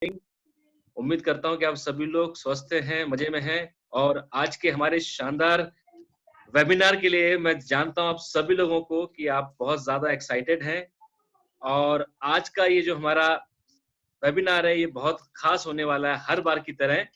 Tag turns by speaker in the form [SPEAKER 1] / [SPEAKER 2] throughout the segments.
[SPEAKER 1] उम्मीद करता हूँ कि आप सभी लोग स्वस्थ हैं, मज़े में हैं और आज के हमारे शानदार वेबिनार के लिए मैं जानता हूँ आप सभी लोगों को कि आप बहुत ज़्यादा एक्साइटेड हैं और आज का ये जो हमारा वेबिनार है, ये बहुत ख़ास होने वाला है हर बार की तरह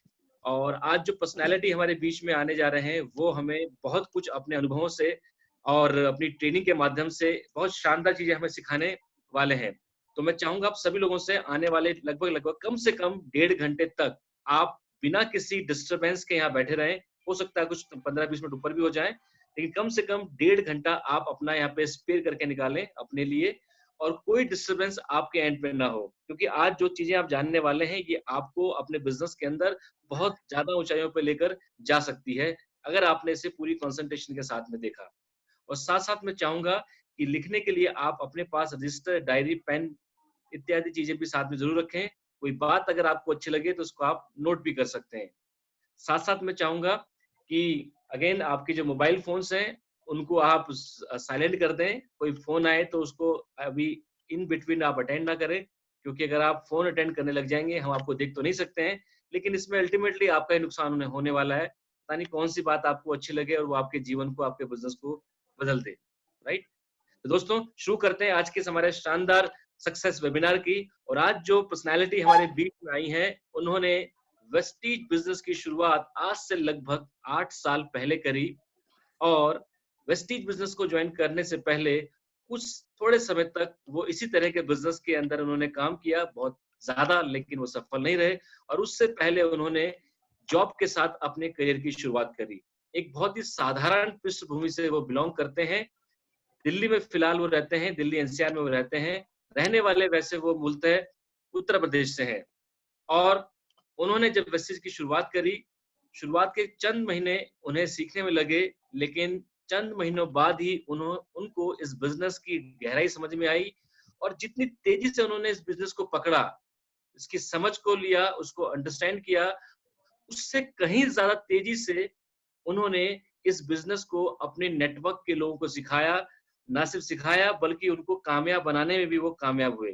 [SPEAKER 1] और आज जो पर्सनैलिटी हमारे बीच में आने जा रहे हैं, वो हमें बहुत कुछ अपने अनुभवों से और अपनी ट्रेनिंग के माध्यम से बहुत शानदार चीज़ें हमें सिखाने वाले हैं। तो मैं चाहूँगा आप सभी लोगों से आने वाले लगभग-लगभग कम से कम 1.5 घंटे तक आप बिना किसी डिस्टर्बेंस के यहाँ बैठे रहें। हो सकता है कुछ 15-20 मिनट ऊपर भी हो जाएँ, लेकिन कम से कम 1.5 घंटा आप अपना यहाँ पे स्पेयर करके निकालें अपने लिए और कोई डिस्टर्बेंस आपके एंड पे ना हो। क्योंकि आज जो चीज़ें आप जानने वाले हैं, ये आपको अपने बिज़नेस के अंदर बहुत ज़्यादा ऊँचाइयों पे लेकर जा सकती है, अगर आपने इसे पूरी कंसंट्रेशन के साथ में देखा। और साथ-साथ मैं चाहूँगा कि लिखने के लिए आप अपने पास रजिस्टर, डायरी, पेन इत्यादि चीज़ें भी साथ में ज़रूर रखें। कोई बात अगर आपको अच्छी लगे तो उसको आप नोट भी कर सकते हैं। साथ-साथ मैं चाहूँगा कि अगेन आपके जो मोबाइल फ़ोन्स हैं, उनको आप साइलेंट कर दें। कोई फ़ोन आए तो उसको अभी इन बिटवीन आप अटेंड ना करें, क्योंकि अगर आप फ़ोन अटेंड करने लग जाएँगे, हम आपको देख तो नहीं सकते हैं, लेकिन इसमें अल्टीमेटली आपका ही नुकसान होने होने वाला है। पता नहीं कौन-सी बात आपको अच्छी लगे और वो आपके जीवन को, आपके बिज़नेस को बदल दे, राइट? तो दोस्तों शुरू करते हैं आज के इस हमारे शानदार सक्सेस वेबिनार की और आज जो पर्सनालिटी हमारे बीच में आई है उन्होंने वेस्टीज बिजनेस की शुरुआत आज से लगभग 8 साल पहले करी और वेस्टीज बिजनेस को ज्वाइन करने से पहले कुछ थोड़े समय तक वो इसी तरह के बिजनेस के अंदर उन्होंने काम किया बहुत ज्यादा, लेकिन वो सफल नहीं रहे और उससे पहले उन्होंने जॉब के साथ अपने करियर की शुरुआत करी। एक बहुत ही साधारण पृष्ठभूमि से वो बिलोंग करते हैं। दिल्ली में फिलहाल वो रहते हैं, दिल्ली एनसीआर में वो रहते हैं। रहने वाले वैसे वो मूलतः उत्तर प्रदेश से हैं और उन्होंने जब वेस्टीज की शुरुआत करी, शुरुआत के चंद महीने उन्हें सीखने में लगे, लेकिन चंद महीनों बाद ही उनको इस बिज़नेस की गहराई समझ में आई और जितनी तेज़ी से उन्होंने इस बिज़नेस को पकड़ा, इसकी समझ को लिया, उसको अंडरस्टैंड किया, उससे कहीं ज़्यादा तेज़ी से उन्होंने इस बिज़नेस को अपने नेटवर्क के लोगों को सिखाया, ना सिर्फ सिखाया बल्कि उनको कामयाब बनाने में भी वो कामयाब हुए।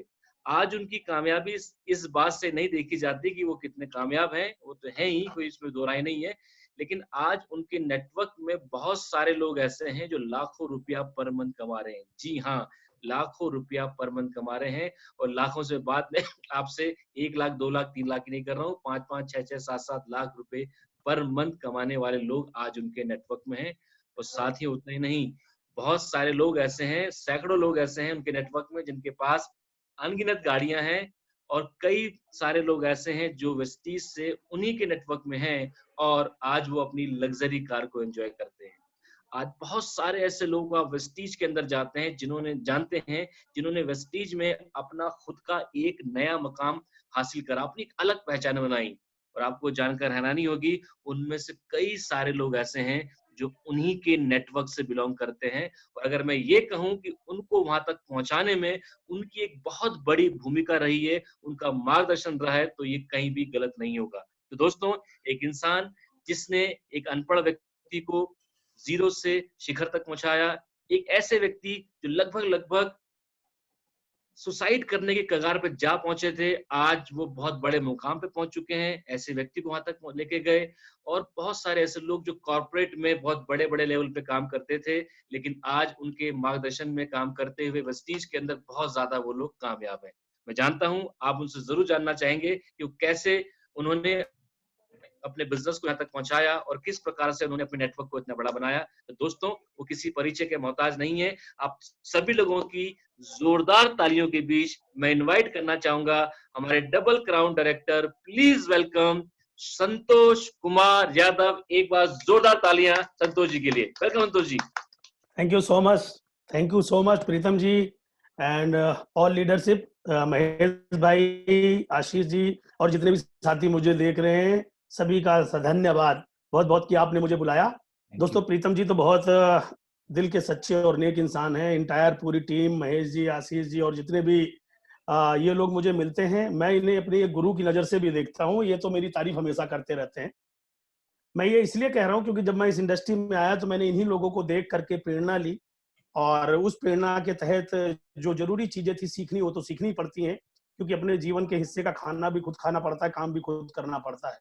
[SPEAKER 1] आज उनकी कामयाबी इस बात से नहीं देखी जाती कि वो कितने कामयाब हैं, वो तो हैं ही, कोई इसमें दो राय नहीं है। लेकिन आज उनके नेटवर्क में बहुत सारे लोग ऐसे हैं जो लाखों रुपया पर मंथ कमा रहे हैं। जी हाँ, लाखों रुपया पर मंथ कमा रहे हैं और लाखों से बात नहीं आपसे 1 लाख, 2 लाख, 3 लाख की नहीं कर रहा हूँ, 5-5, 6-6, 7-7 लाख रुपए पर मंथ कमाने वाले लोग आज उनके नेटवर्क में हैं और साथ ही उतना ही नहीं, बहुत सारे लोग ऐसे हैं, सैकड़ों लोग ऐसे हैं उनके नेटवर्क में जिनके पास अनगिनत गाड़ियाँ हैं और कई सारे लोग ऐसे हैं जो वेस्टीज से उन्हीं के नेटवर्क में हैं और आज वो अपनी लग्ज़री कार को एन्जॉय करते हैं। आज बहुत सारे ऐसे लोग आप वेस्टीज के अंदर जाते हैं जिन्होंने वेस्टीज में अपना खुद का एक नया मकाम हासिल करा, अपनी एक अलग पहचान बनाई और आपको जानकर हैरानी होगी, उनमें से कई सारे लोग ऐसे हैं जो उन्हीं के नेटवर्क से बिलॉन्ग करते हैं और अगर मैं ये कहूँ कि उनको वहाँ तक पहुँचाने में उनकी एक बहुत बड़ी भूमिका रही है, उनका मार्गदर्शन रहा है, तो ये कहीं भी गलत नहीं होगा। तो दोस्तों, एक इंसान जिसने एक अनपढ़ व्यक्ति को ज़ीरो से शिखर तक पहुँचाया, एक ऐसे व्यक्ति जो लगभग-लगभग सुसाइड करने के कगार पे जा पहुँचे थे, आज वो बहुत बड़े मुकाम पे पहुँच चुके हैं, ऐसे व्यक्ति को वहाँ तक लेके गए और बहुत सारे ऐसे लोग जो कॉर्पोरेट में बहुत बड़े-बड़े लेवल पे काम करते थे, लेकिन आज उनके मार्गदर्शन में काम करते हुए वेस्टीज के अंदर बहुत ज़्यादा वो लोग कामयाब हैं। मैं जानता हूँ, आप उनसे ज़रूर जानना चाहेंगे कि वो कैसे उन्होंने अपने बिज़नेस को यहाँ तक पहुँचाया और किस प्रकार से उन्होंने अपने नेटवर्क को इतना बड़ा बनाया। तो दोस्तों, वो किसी परिचय के मोहताज नहीं है। आप सभी लोगों की ज़ोरदार तालियों के बीच मैं इनवाइट करना चाहूँगा हमारे double crown director, please welcome Santosh Kumar Yadav. एक बार ज़ोरदार तालियाँ संतोष जी के लिए। Welcome Santosh ji.
[SPEAKER 2] Thank you so much. Thank you so much, Pritam ji and all leadership, Mahesh भाई, आशीष जी और जितने भी साथी मुझे देख रहे हैं, सभी का धन्यवाद बहुत बहुत कि आपने मुझे बुलाया। दोस्तों, प्रीतम जी तो बहुत दिल के सच्चे और नेक इंसान हैं। इंटायर पूरी टीम, महेश जी, आशीष जी और जितने भी ये लोग मुझे मिलते हैं, मैं इन्हें अपने एक गुरु की नज़र से भी देखता हूँ। ये तो मेरी तारीफ हमेशा करते रहते हैं। मैं ये इसलिए कह रहा हूँ क्योंकि जब मैं इस इंडस्ट्री में आया तो मैंने इन्हीं लोगों को देख करके प्रेरणा ली और उस प्रेरणा के तहत जो जरूरी चीजें थी सीखनी, वो तो सीखनी पड़ती हैं क्योंकि अपने जीवन के हिस्से का खाना भी खुद खाना पड़ता है, काम भी खुद करना पड़ता है।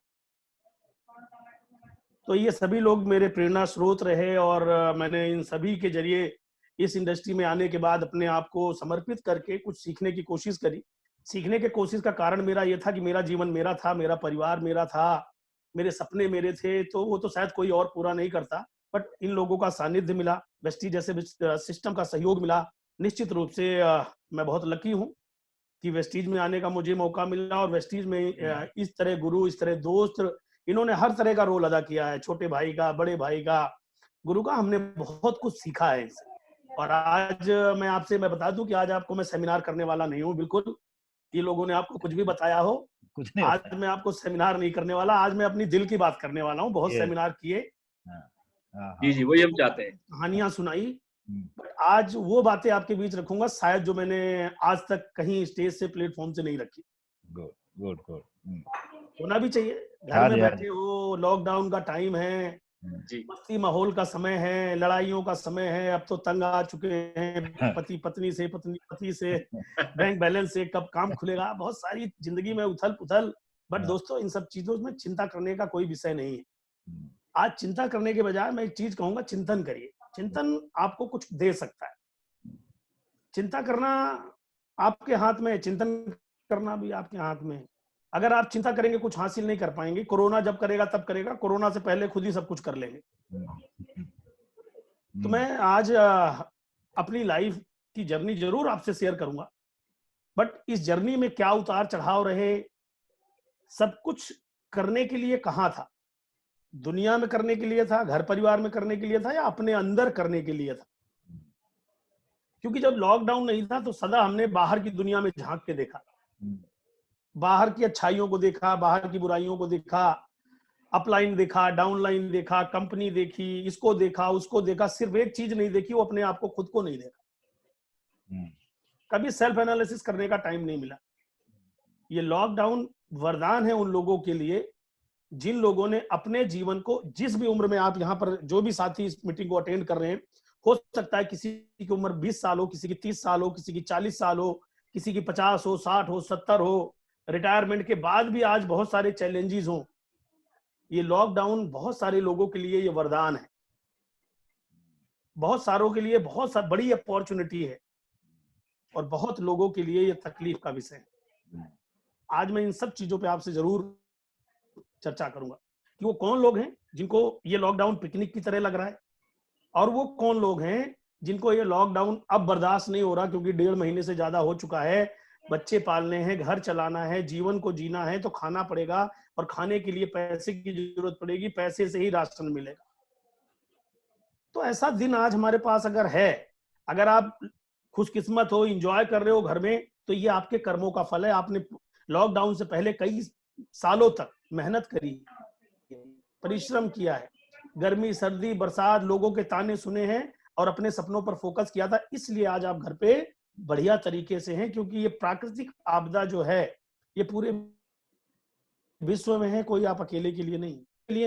[SPEAKER 2] तो ये सभी लोग मेरे प्रेरणा स्रोत रहे और मैंने इन सभी के जरिए इस इंडस्ट्री में आने के बाद अपने आप को समर्पित करके कुछ सीखने की कोशिश करी। सीखने के कोशिश का कारण मेरा ये था कि मेरा जीवन मेरा था, मेरा परिवार मेरा था, मेरे सपने मेरे थे, तो वो तो शायद कोई और पूरा नहीं करता। बट इन लोगों का सानिध्य मिला, वेस्टीज जैसे सिस्टम का सहयोग मिला। निश्चित रूप से मैं बहुत लकी हूँ कि वेस्टीज में आने का मुझे मौका मिला और वेस्टीज में इस तरह गुरु, इस तरह दोस्त, इन्होंने हर तरह का रोल अदा किया है, छोटे भाई का, बड़े भाई का, गुरु का। हमने बहुत कुछ सीखा है इनसे। और आज मैं बता दूं कि आज आपको मैं सेमिनार करने वाला नहीं हूँ, बिल्कुल। ये लोगों ने आपको कुछ भी बताया हो,
[SPEAKER 3] कुछ नहीं
[SPEAKER 2] आज मैं आपको सेमिनार नहीं करने वाला। आज मैं अपनी दिल की बात करने वाला हूँ। बहुत
[SPEAKER 3] Yes.
[SPEAKER 2] सेमिनार किए,
[SPEAKER 1] जी जी, वही हम चाहते हैं।
[SPEAKER 2] कहानियां सुनाई, बट आज वो बातें आपके बीच रखूंगा शायद जो मैंने आज तक कहीं स्टेज से, प्लेटफॉर्म से नहीं रखी।
[SPEAKER 3] Good good good.
[SPEAKER 2] होना भी चाहिए। घर में बैठे हो, लॉकडाउन का टाइम है, मस्ती माहौल का समय है, लड़ाइयों का समय है, अब तो तंग आ चुके हैं पति पत्नी से, पत्नी पति से, बैंक बैलेंस से, कब काम खुलेगा, बहुत सारी जिंदगी में उथल पुथल। बट दोस्तों, इन सब चीजों में चिंता करने का कोई विषय नहीं है। आज चिंता करने के बजाय मैं एक चीज कहूंगा, चिंतन करिए। चिंतन आपको कुछ दे सकता है। चिंता करना आपके हाथ में है, चिंतन करना भी आपके हाथ में है। अगर आप चिंता करेंगे कुछ हासिल नहीं कर पाएंगे। कोरोना जब करेगा तब करेगा, कोरोना से पहले खुद ही सब कुछ कर लेंगे। तो मैं आज अपनी लाइफ की जर्नी जरूर आपसे शेयर करूंगा, बट इस जर्नी में क्या उतार चढ़ाव रहे, सब कुछ करने के लिए कहाँ था? दुनिया में करने के लिए था, घर परिवार में करने के लिए था, या अपने अंदर करने के लिए था? क्योंकि जब लॉकडाउन नहीं था तो सदा हमने बाहर की दुनिया में झांक के देखा, बाहर की अच्छाइयों को देखा, बाहर की बुराइयों को देखा, अपलाइन देखा, डाउनलाइन देखा, कंपनी देखी, इसको देखा, उसको देखा। सिर्फ एक चीज नहीं देखी, वो अपने आप को, खुद को नहीं देखा। कभी सेल्फ एनालिसिस करने का टाइम नहीं मिला। ये लॉकडाउन वरदान है उन लोगों के लिए जिन लोगों ने अपने जीवन को, जिस भी उम्र में आप यहाँ पर जो भी साथी इस मीटिंग को अटेंड कर रहे हैं, हो सकता है किसी की उम्र 20 साल हो, किसी की 30 साल हो, किसी की 40 साल हो, किसी की 50 हो, 60 हो, 70 हो, रिटायरमेंट के बाद भी आज बहुत सारे चैलेंजेस हों। ये लॉकडाउन बहुत सारे लोगों के लिए ये वरदान है, बहुत सारों के लिए बहुत बड़ी अपॉर्चुनिटी है, और बहुत लोगों के लिए ये तकलीफ का विषय है। आज मैं इन सब चीजों पे आपसे जरूर चर्चा करूंगा कि वो कौन लोग हैं जिनको ये लॉकडाउन पिकनिक की तरह लग रहा है, और वो कौन लोग हैं जिनको ये लॉकडाउन अब बर्दाश्त नहीं हो रहा, क्योंकि 1.5 महीने से ज्यादा हो चुका है। बच्चे पालने हैं, घर चलाना है, जीवन को जीना है, तो खाना पड़ेगा, और खाने के लिए पैसे की जरूरत पड़ेगी, पैसे से ही राशन मिलेगा। तो ऐसा दिन आज हमारे पास अगर है, अगर आप खुशकिस्मत हो, एंजॉय कर रहे हो घर में, तो ये आपके कर्मों का फल है। आपने लॉकडाउन से पहले कई सालों तक मेहनत करी, परिश्रम किया है, गर्मी सर्दी बरसात लोगों के ताने सुने हैं, और अपने सपनों पर फोकस किया था। इसलिए आज आप घर पे बढ़िया तरीके से हैं, क्योंकि ये प्राकृतिक आपदा जो है ये पूरे विश्व में है, कोई आप अकेले के लिए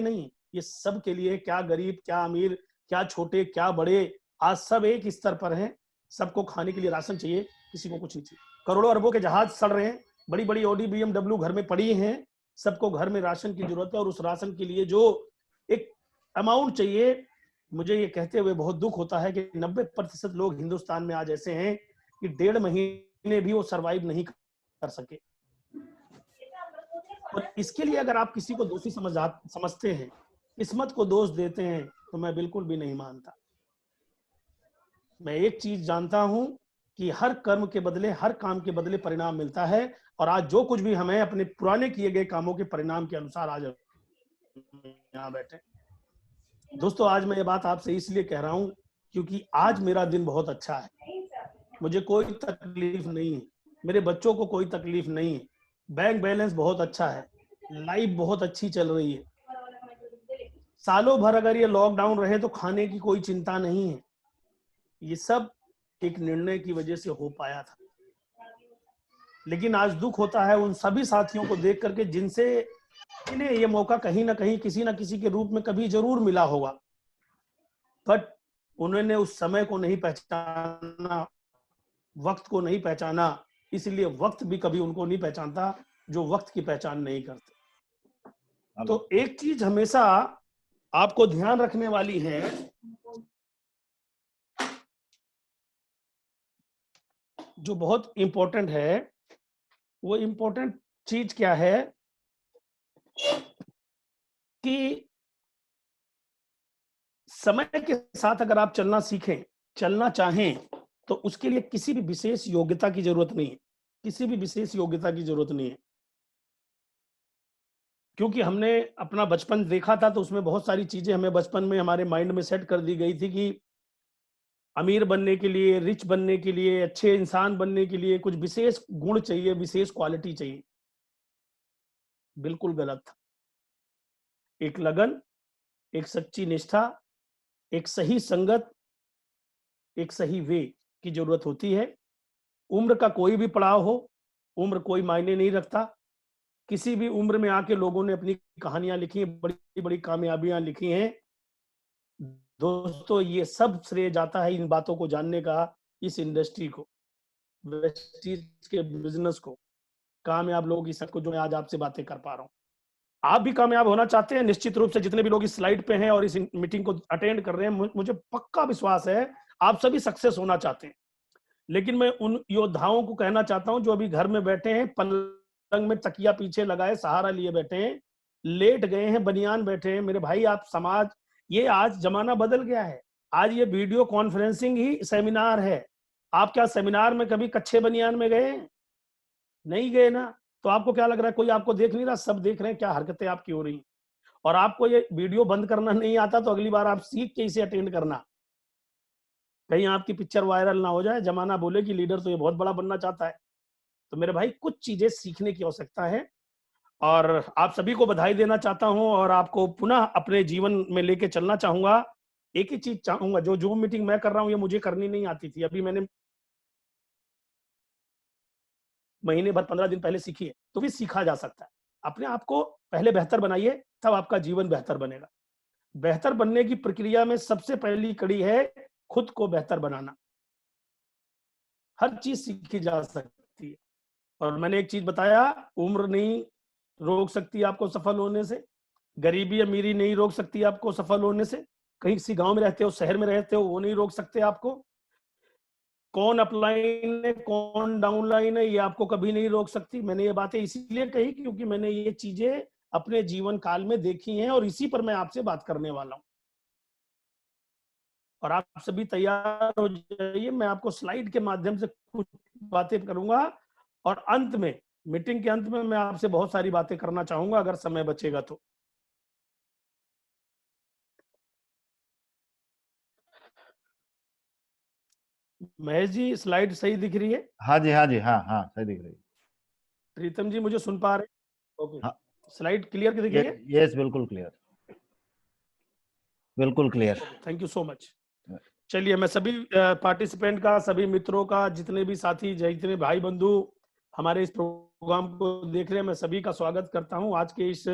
[SPEAKER 2] नहीं, ये सब के लिए। क्या गरीब, क्या अमीर, क्या छोटे, क्या बड़े, आज सब एक स्तर पर हैं। सबको खाने के लिए राशन चाहिए, किसी को कुछ नहीं चाहिए। करोड़ों अरबों के जहाज सड़ रहे हैं, बड़ी बड़ी ऑडी BMW घर में पड़ी हैं, सबको घर में राशन की जरूरत है, और उस राशन के लिए जो एक अमाउंट चाहिए, मुझे ये कहते हुए बहुत दुख होता है कि 90% लोग हिंदुस्तान में आज ऐसे हैं कि 1.5 महीने भी वो सरवाइव नहीं कर सके। और इसके लिए अगर आप किसी को दोषी समझते हैं, किस्मत को दोष देते हैं, तो मैं बिल्कुल भी नहीं मानता। मैं एक चीज जानता हूं कि हर कर्म के बदले, हर काम के बदले परिणाम मिलता है, और आज जो कुछ भी हमें अपने पुराने किए गए कामों के परिणाम के अनुसार आज यहाँ बैठे। दोस्तों, आज मैं ये बात आपसे इसलिए कह रहा हूं क्योंकि आज मेरा दिन बहुत अच्छा है, मुझे कोई तकलीफ नहीं है, मेरे बच्चों को कोई तकलीफ नहीं है, बैंक बैलेंस बहुत अच्छा है, लाइफ बहुत अच्छी चल रही है। सालों भर अगर ये लॉकडाउन रहे तो खाने की कोई चिंता नहीं है। ये सब एक निर्णय की वजह से हो पाया था। लेकिन आज दुख होता है उन सभी साथियों को देख करके जिन्हें ये मौका कहीं ना कहीं किसी ना किसी के रूप में कभी जरूर मिला होगा, बट उन्होंने उस समय को नहीं पहचाना, वक्त को नहीं पहचाना, इसलिए वक्त भी कभी उनको नहीं पहचानता जो वक्त की पहचान नहीं करते। तो एक चीज हमेशा आपको ध्यान रखने वाली है, जो बहुत इंपॉर्टेंट है, वो इंपॉर्टेंट चीज क्या है कि समय के साथ अगर आप चलना सीखें, चलना चाहें, तो उसके लिए किसी भी विशेष योग्यता की जरूरत नहीं है, किसी भी विशेष योग्यता की जरूरत नहीं है। क्योंकि हमने अपना बचपन देखा था, तो उसमें बहुत सारी चीजें हमें बचपन में हमारे माइंड में सेट कर दी गई थी कि अमीर बनने के लिए, रिच बनने के लिए, अच्छे इंसान बनने के लिए कुछ विशेष गुण चाहिए, विशेष क्वालिटी चाहिए। बिल्कुल गलत था। एक लगन, एक सच्ची निष्ठा, एक सही संगत, एक सही वे की जरूरत होती है। उम्र का कोई भी पड़ाव हो, उम्र कोई मायने नहीं रखता। किसी भी उम्र में आके लोगों ने अपनी कहानियां लिखी हैं, बड़ी बड़ी कामयाबियां लिखी हैं। दोस्तों, ये सब श्रेय जाता है इन बातों को जानने का, इस इंडस्ट्री को, वेस्टीज के बिजनेस को, कामयाब लोगों की सबको, जो मैं आज आपसे बातें कर पा रहा हूँ। आप भी कामयाब होना चाहते हैं निश्चित रूप से। जितने भी लोग इस स्लाइड पे हैं और इस मीटिंग को अटेंड कर रहे हैं, मुझे पक्का विश्वास है आप सभी सक्सेस होना चाहते हैं। लेकिन मैं उन योद्धाओं को कहना चाहता हूं जो अभी घर में बैठे हैं, पलंग में तकिया पीछे लगाए सहारा लिए बैठे हैं, लेट गए हैं, बनियान बैठे हैं। मेरे भाई, आप समाज, ये आज जमाना बदल गया है। आज ये वीडियो कॉन्फ्रेंसिंग ही सेमिनार है। आप क्या सेमिनार में कभी कच्चे बनियान में गए? नहीं गए ना। तो आपको क्या लग रहा है कोई आपको देख नहीं रहा? सब देख रहे हैं क्या हरकतें आपकी हो रही हैं। और आपको ये वीडियो बंद करना नहीं आता, तो अगली बार आप सीख के इसे अटेंड करना, कहीं आपकी पिक्चर वायरल ना हो जाए, जमाना बोले कि लीडर तो ये बहुत बड़ा बनना चाहता है। तो मेरे भाई, कुछ चीजें सीखने की आवश्यकता है, और आप सभी को बधाई देना चाहता हूं और आपको पुनः अपने जीवन में लेके चलना चाहूंगा। एक ही चीज चाहूंगा, जो जूम मीटिंग मैं कर रहा हूं ये मुझे करनी नहीं आती थी, अभी मैंने महीने भर 15 दिन पहले सीखी है, तो भी सीखा जा सकता है। अपने आप को पहले बेहतर बनाइए, तब आपका जीवन बेहतर बनेगा। बेहतर बनने की प्रक्रिया में सबसे पहली कड़ी है खुद को बेहतर बनाना। हर चीज सीखी जा सकती है। और मैंने एक चीज बताया, उम्र नहीं रोक सकती आपको सफल होने से, गरीबी अमीरी नहीं रोक सकती आपको सफल होने से, कहीं किसी गांव में रहते हो, शहर में रहते हो, वो नहीं रोक सकते आपको। कौन अपलाइन है, कौन डाउनलाइन है, ये आपको कभी नहीं रोक सकती। मैंने ये बातें इसीलिए कही क्योंकि मैंने ये चीजें अपने जीवन काल में देखी हैं, और इसी पर मैं आपसे बात करने वाला हूं। और आप सभी तैयार हो जाइए, मैं आपको स्लाइड के माध्यम से कुछ बातें करूंगा, और अंत में, मीटिंग के अंत में, मैं आपसे बहुत सारी बातें करना चाहूंगा अगर समय बचेगा तो। महेश जी, स्लाइड सही दिख रही है?
[SPEAKER 3] हाँ जी, हाँ जी, हाँ हाँ, सही दिख रही है।
[SPEAKER 2] प्रीतम जी, मुझे सुन पा रहे हैं? ओके,
[SPEAKER 3] हाँ,
[SPEAKER 2] स्लाइड क्लियर दिख रही है?
[SPEAKER 3] यस, बिल्कुल क्लियर, बिल्कुल clear.
[SPEAKER 2] Thank you so much. चलिए, मैं सभी पार्टिसिपेंट का, सभी मित्रों का, जितने भी साथी, जितने भाई बंधु हमारे इस प्रोग्राम को देख रहे हैं, मैं सभी का स्वागत करता हूं आज के इस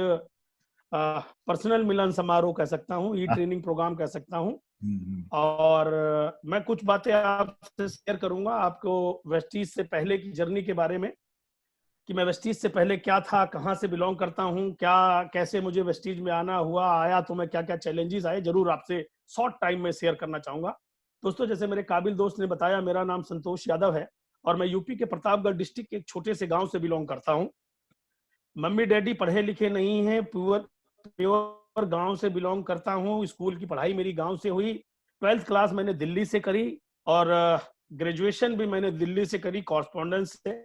[SPEAKER 2] पर्सनल मिलन समारोह कह सकता हूं, ई ट्रेनिंग प्रोग्राम कह सकता हूं। और मैं कुछ बातें आपसे शेयर करूंगा आपको वेस्टीज से पहले की जर्नी के बारे में, कि मैं वेस्टीज से पहले क्या था, कहां से बिलोंग करता हूं, क्या कैसे मुझे वेस्टीज में आना हुआ, आया तो मैं क्या क्या चैलेंजेस आए, जरूर आपसे शॉर्ट टाइम में शेयर करना चाहूंगा। दोस्तों, जैसे मेरे काबिल दोस्त ने बताया, मेरा नाम संतोष यादव है और मैं यूपी के प्रतापगढ़ डिस्ट्रिक्ट के एक छोटे से गांव से बिलोंग करता हूं। मम्मी डैडी पढ़े लिखे नहीं है, प्योर गांव से बिलोंग करता हूं। स्कूल की पढ़ाई मेरी गांव से हुई, 12th क्लास मैंने दिल्ली से करी, और ग्रेजुएशन भी मैंने दिल्ली से करी कॉरस्पॉन्डेंस से।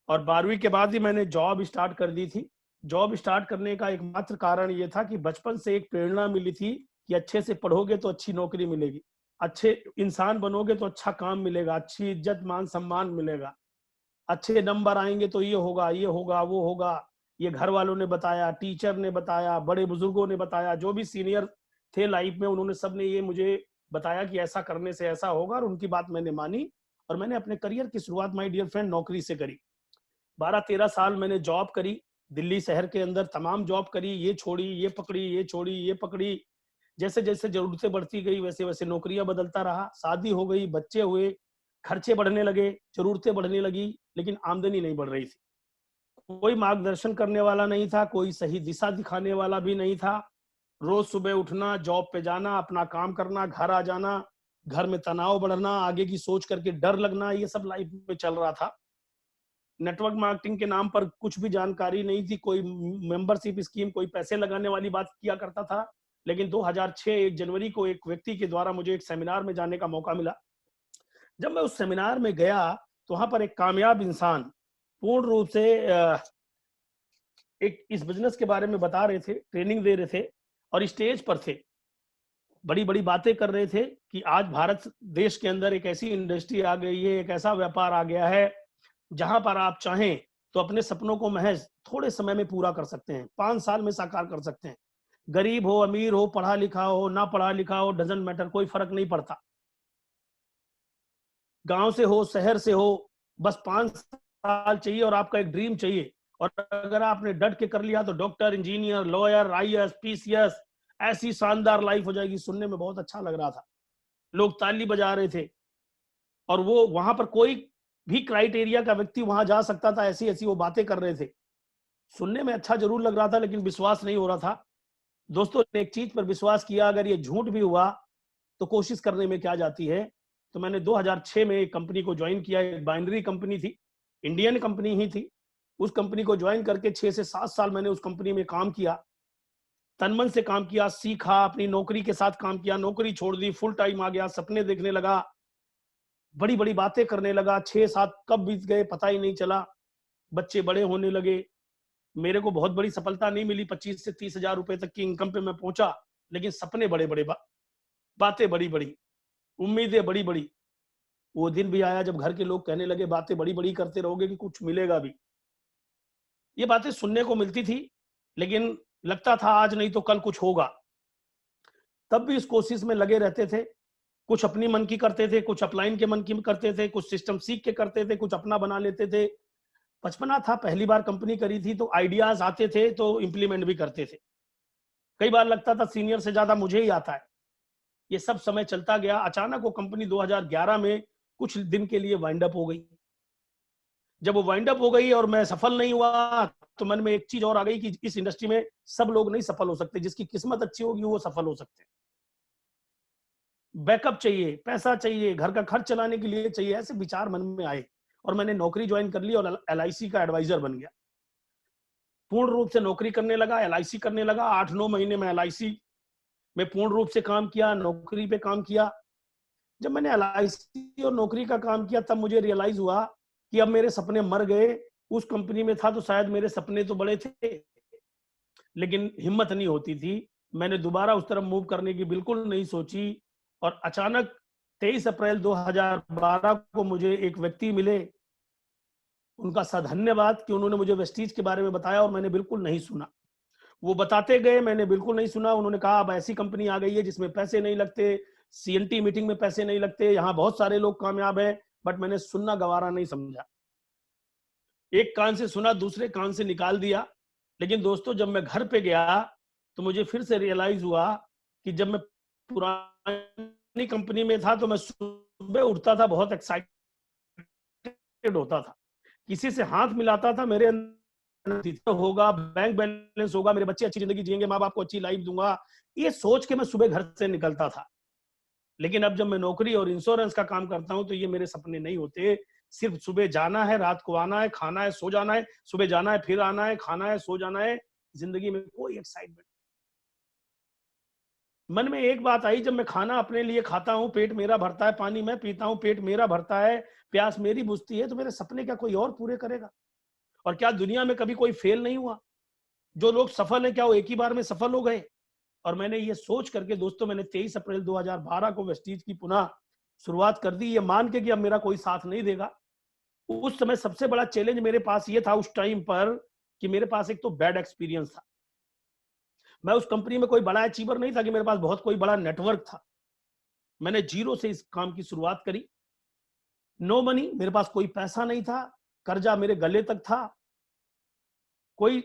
[SPEAKER 2] और 12वीं के बाद ही मैंने जॉब स्टार्ट कर दी थी। जॉब स्टार्ट करने का एकमात्र कारण ये था कि बचपन से एक प्रेरणा मिली थी कि अच्छे से पढ़ोगे तो अच्छी नौकरी मिलेगी, अच्छे इंसान बनोगे तो अच्छा काम मिलेगा, अच्छी इज्जत मान सम्मान मिलेगा, अच्छे नंबर आएंगे तो ये होगा, ये होगा, वो होगा। ये घर वालों ने बताया, टीचर ने बताया, बड़े बुजुर्गों ने बताया, जो भी सीनियर थे लाइफ में, उन्होंने सबने ये मुझे बताया कि ऐसा करने से ऐसा होगा, और उनकी बात मैंने मानी और मैंने अपने करियर की शुरुआत, माय डियर फ्रेंड, नौकरी से करी। 12-13 साल मैंने जॉब करी दिल्ली शहर के अंदर, तमाम जॉब करी, ये छोड़ी, ये पकड़ी, ये छोड़ी, ये पकड़ी। जैसे जैसे जरूरतें बढ़ती गई वैसे वैसे नौकरियां बदलता रहा। शादी हो गई, बच्चे हुए, खर्चे बढ़ने लगे, जरूरतें बढ़ने लगी, लेकिन आमदनी नहीं बढ़ रही थी। कोई मार्गदर्शन करने वाला नहीं था, कोई सही दिशा दिखाने वाला भी नहीं था। रोज सुबह उठना, जॉब पे जाना, अपना काम करना, घर आ जाना, घर में तनाव बढ़ना, आगे की सोच करके डर लगना, ये सब लाइफ में चल रहा था। नेटवर्क मार्केटिंग के नाम पर कुछ भी जानकारी नहीं थी, कोई मेंबरशिप स्कीम, कोई पैसे लगाने वाली बात किया करता था। लेकिन 2006 1 जनवरी को एक व्यक्ति के द्वारा मुझे एक सेमिनार में जाने का मौका मिला। जब मैं उस सेमिनार में गया तो वहां पर एक कामयाब इंसान पूर्ण रूप से एक इस बिजनेस के बारे में बता रहे थे, ट्रेनिंग दे रहे थे और स्टेज पर थे, बड़ी बड़ी बातें कर रहे थे कि आज भारत देश के अंदर एक ऐसी इंडस्ट्री आ गई है, एक ऐसा व्यापार आ गया है जहां पर आप चाहें तो अपने सपनों को महज थोड़े समय में पूरा कर सकते हैं, 5 साल में साकार कर सकते हैं। गरीब हो, अमीर हो, पढ़ा लिखा हो, ना पढ़ा लिखा हो, डजंट मैटर, कोई फर्क नहीं पड़ता। गांव से हो, शहर से हो, बस 5 साल चाहिए और आपका एक ड्रीम चाहिए। और अगर आपने डट के कर लिया तो doctor, engineer, lawyer, IAS, PCS, ऐसी शानदार लाइफ हो जाएगी। सुनने में बहुत अच्छा लग रहा था, लोग ताली बजा रहे थे और वो वहां पर कोई भी क्राइटेरिया का व्यक्ति वहां जा सकता था, ऐसी ऐसी वो बातें कर रहे थे। सुनने में अच्छा जरूर लग रहा था लेकिन विश्वास नहीं हो रहा था। दोस्तों ने एक चीज पर विश्वास किया, अगर ये झूठ भी हुआ तो कोशिश करने में क्या जाती है। तो मैंने 2006 में एक कंपनी को ज्वाइन किया, एक बाइनरी कंपनी थी, इंडियन कंपनी ही थी। उस कंपनी को ज्वाइन करके 6 से 7 साल मैंने उस कंपनी में काम किया, तन मन से काम किया, सीखा, अपनी नौकरी के साथ काम किया, नौकरी छोड़ दी, फुल टाइम आ गया, सपने देखने लगा, बड़ी बड़ी बातें करने लगा। 6-7 कब बीत गए पता ही नहीं चला, बच्चे बड़े होने लगे। मेरे को बहुत बड़ी सफलता नहीं मिली, 25 से 30 हजार रुपए तक की इनकम पे मैं पहुंचा, लेकिन सपने बड़े बड़े, बातें बड़ी बड़ी, उम्मीदें बड़ी बड़ी। वो दिन भी आया जब घर के लोग कहने लगे बातें बड़ी बड़ी करते रहोगे कि कुछ मिलेगा भी। ये बातें सुनने को मिलती थी लेकिन लगता था आज नहीं तो कल कुछ होगा। तब भी इस कोशिश में लगे रहते थे, कुछ अपनी मन की करते थे, कुछ अपलाइन के मन की करते थे, कुछ सिस्टम सीख के करते थे, कुछ अपना बना लेते थे। बचपना था, पहली बार कंपनी करी थी तो आइडियाज आते थे तो इंप्लीमेंट भी करते थे। कई बार लगता था सीनियर से ज्यादा मुझे ही आता है। ये सब समय चलता गया। अचानक वो कंपनी 2011 में कुछ दिन के लिए वाइंड अप हो गई। जब वो वाइंड अप हो गई और मैं सफल नहीं हुआ तो मन में एक चीज और आ गई कि इस इंडस्ट्री में सब लोग नहीं सफल हो सकते, जिसकी किस्मत अच्छी होगी वो सफल हो सकते हैं। बैकअप चाहिए, पैसा चाहिए, घर का खर्च चलाने के लिए चाहिए, ऐसे विचार मन में आए और मैंने नौकरी ज्वाइन कर ली और एलआईसी का एडवाइजर बन गया। पूर्ण रूप से नौकरी करने लगा, एलआईसी करने लगा। 8-9 महीने में एलआईसी में पूर्ण रूप से काम किया, नौकरी पे काम किया। जब मैंने एलआईसी और नौकरी का काम किया तब मुझे रियलाइज हुआ कि अब मेरे सपने मर गए। उस कंपनी में था तो शायद मेरे सपने तो बड़े थे लेकिन हिम्मत नहीं होती थी। मैंने दोबारा उस तरफ मूव करने की बिल्कुल नहीं सोची और अचानक 23 अप्रैल 2012 को मुझे एक व्यक्ति मिले। उनका धन्यवाद कि उन्होंने मुझे वेस्टीज के बारे में बताया और मैंने बिल्कुल नहीं सुना। वो बताते गए, मैंने बिल्कुल नहीं सुना। उन्होंने कहा अब ऐसी कंपनी आ गई है जिसमें पैसे नहीं लगते, सीएनटी मीटिंग में पैसे नहीं लगते, यहाँ बहुत सारे लोग कामयाब हैं। बट मैंने सुनना गवारा नहीं समझा। एक कान से सुना, दूसरे कान से निकाल दिया। लेकिन दोस्तों जब मैं घर पे गया तो मुझे फिर से रियलाइज हुआ कि जब मैं पुरानी कंपनी में था तो मैं सुबह उठता था, बहुत एक्साइटेड होता था, किसी से हाथ मिलाता था, मेरे अंदर होगा, बैंक बैलेंस होगा, मेरे बच्चे अच्छी जिंदगी जिएंगे, माँ बाप को अच्छी लाइफ दूंगा, ये सोच के मैं सुबह घर से निकलता था। लेकिन अब जब मैं नौकरी और इंश्योरेंस का काम करता हूं तो ये मेरे सपने नहीं होते। सिर्फ सुबह जाना है, रात को आना है, खाना है, सो जाना है, सुबह जाना है, फिर आना है, खाना है, सो जाना है। जिंदगी में कोई एक्साइटमेंट। मन में एक बात आई, जब मैं खाना अपने लिए खाता हूं, पेट मेरा भरता है, पानी मैं पीता हूं, पेट मेरा भरता है, प्यास मेरी बुझती है, तो मेरे सपने क्या कोई और पूरे करेगा? और क्या दुनिया में कभी कोई फेल नहीं हुआ? जो लोग सफल हैं क्या वो एक ही बार में सफल हो गए? और मैंने ये सोच करके दोस्तों मैंने 23 अप्रैल 2012 को वेस्टीज की पुनः शुरुआत कर दी, ये मान के कि अब मेरा कोई साथ नहीं देगा। उस समय सबसे बड़ा चैलेंज मेरे पास ये था उस टाइम पर कि मेरे पास एक तो बैड एक्सपीरियंस था। मैं उस कंपनी में कोई बड़ा अचीवर नहीं था कि मेरे पास बहुत कोई बड़ा नेटवर्क था। मैंने जीरो से इस काम की शुरुआत करी। नो मनी, मेरे पास कोई पैसा नहीं था, कर्जा मेरे गले तक था, कोई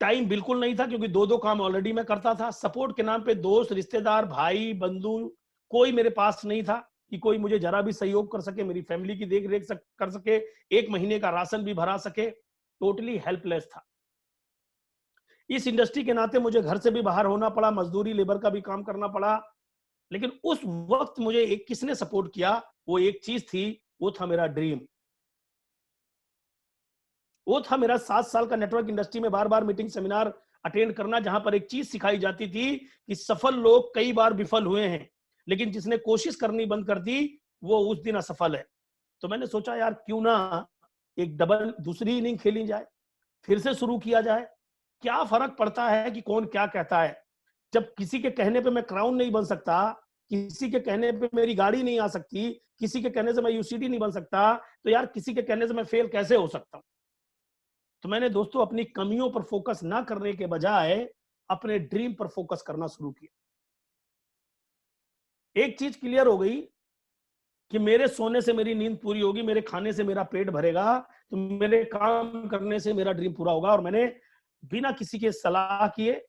[SPEAKER 2] टाइम बिल्कुल नहीं था क्योंकि 2-2 काम ऑलरेडी मैं करता था। सपोर्ट के नाम पे दोस्त, रिश्तेदार, भाई, बंधु कोई मेरे पास नहीं था। कि कोई मुझे जरा भी सहयोग कर सके, मेरी फैमिली की देख रेख कर सके, 1 महीने का राशन भी भरा सके। टोटली हेल्पलेस था। इस इंडस्ट्री के नाते मुझे घर से भी बाहर होना पड़ा, मजदूरी लेबर का भी काम करना पड़ा। लेकिन उस वक्त मुझे एक किसने सपोर्ट किया, वो एक चीज थी, वो था मेरा ड्रीम। वो था मेरा 7 साल का नेटवर्क इंडस्ट्री में बार बार मीटिंग सेमिनार अटेंड करना, जहां पर एक चीज सिखाई जाती थी कि सफल लोग कई बार विफल हुए हैं, लेकिन जिसने कोशिश करनी बंद कर दी वो उस दिन असफल है। तो मैंने सोचा यार क्यों ना एक डबल दूसरी इनिंग खेली जाए, फिर से शुरू किया जाए। क्या फर्क पड़ता है कि कौन क्या कहता है, जब किसी के कहने पे मैं क्राउन नहीं बन सकता, किसी के कहने पे मेरी गाड़ी नहीं आ सकती, किसी के कहने से मैं यूसीडी नहीं बन सकता, तो यार किसी के कहने से मैं फेल कैसे हो सकता हूं। तो मैंने दोस्तों अपनी कमियों पर फोकस ना करने के बजाय अपने ड्रीम पर फोकस करना शुरू किया। एक चीज क्लियर हो गई कि मेरे सोने से मेरी नींद पूरी होगी, मेरे खाने से मेरा पेट भरेगा, तो मेरे काम करने से मेरा ड्रीम पूरा होगा। और मैंने बिना किसी के सलाह किए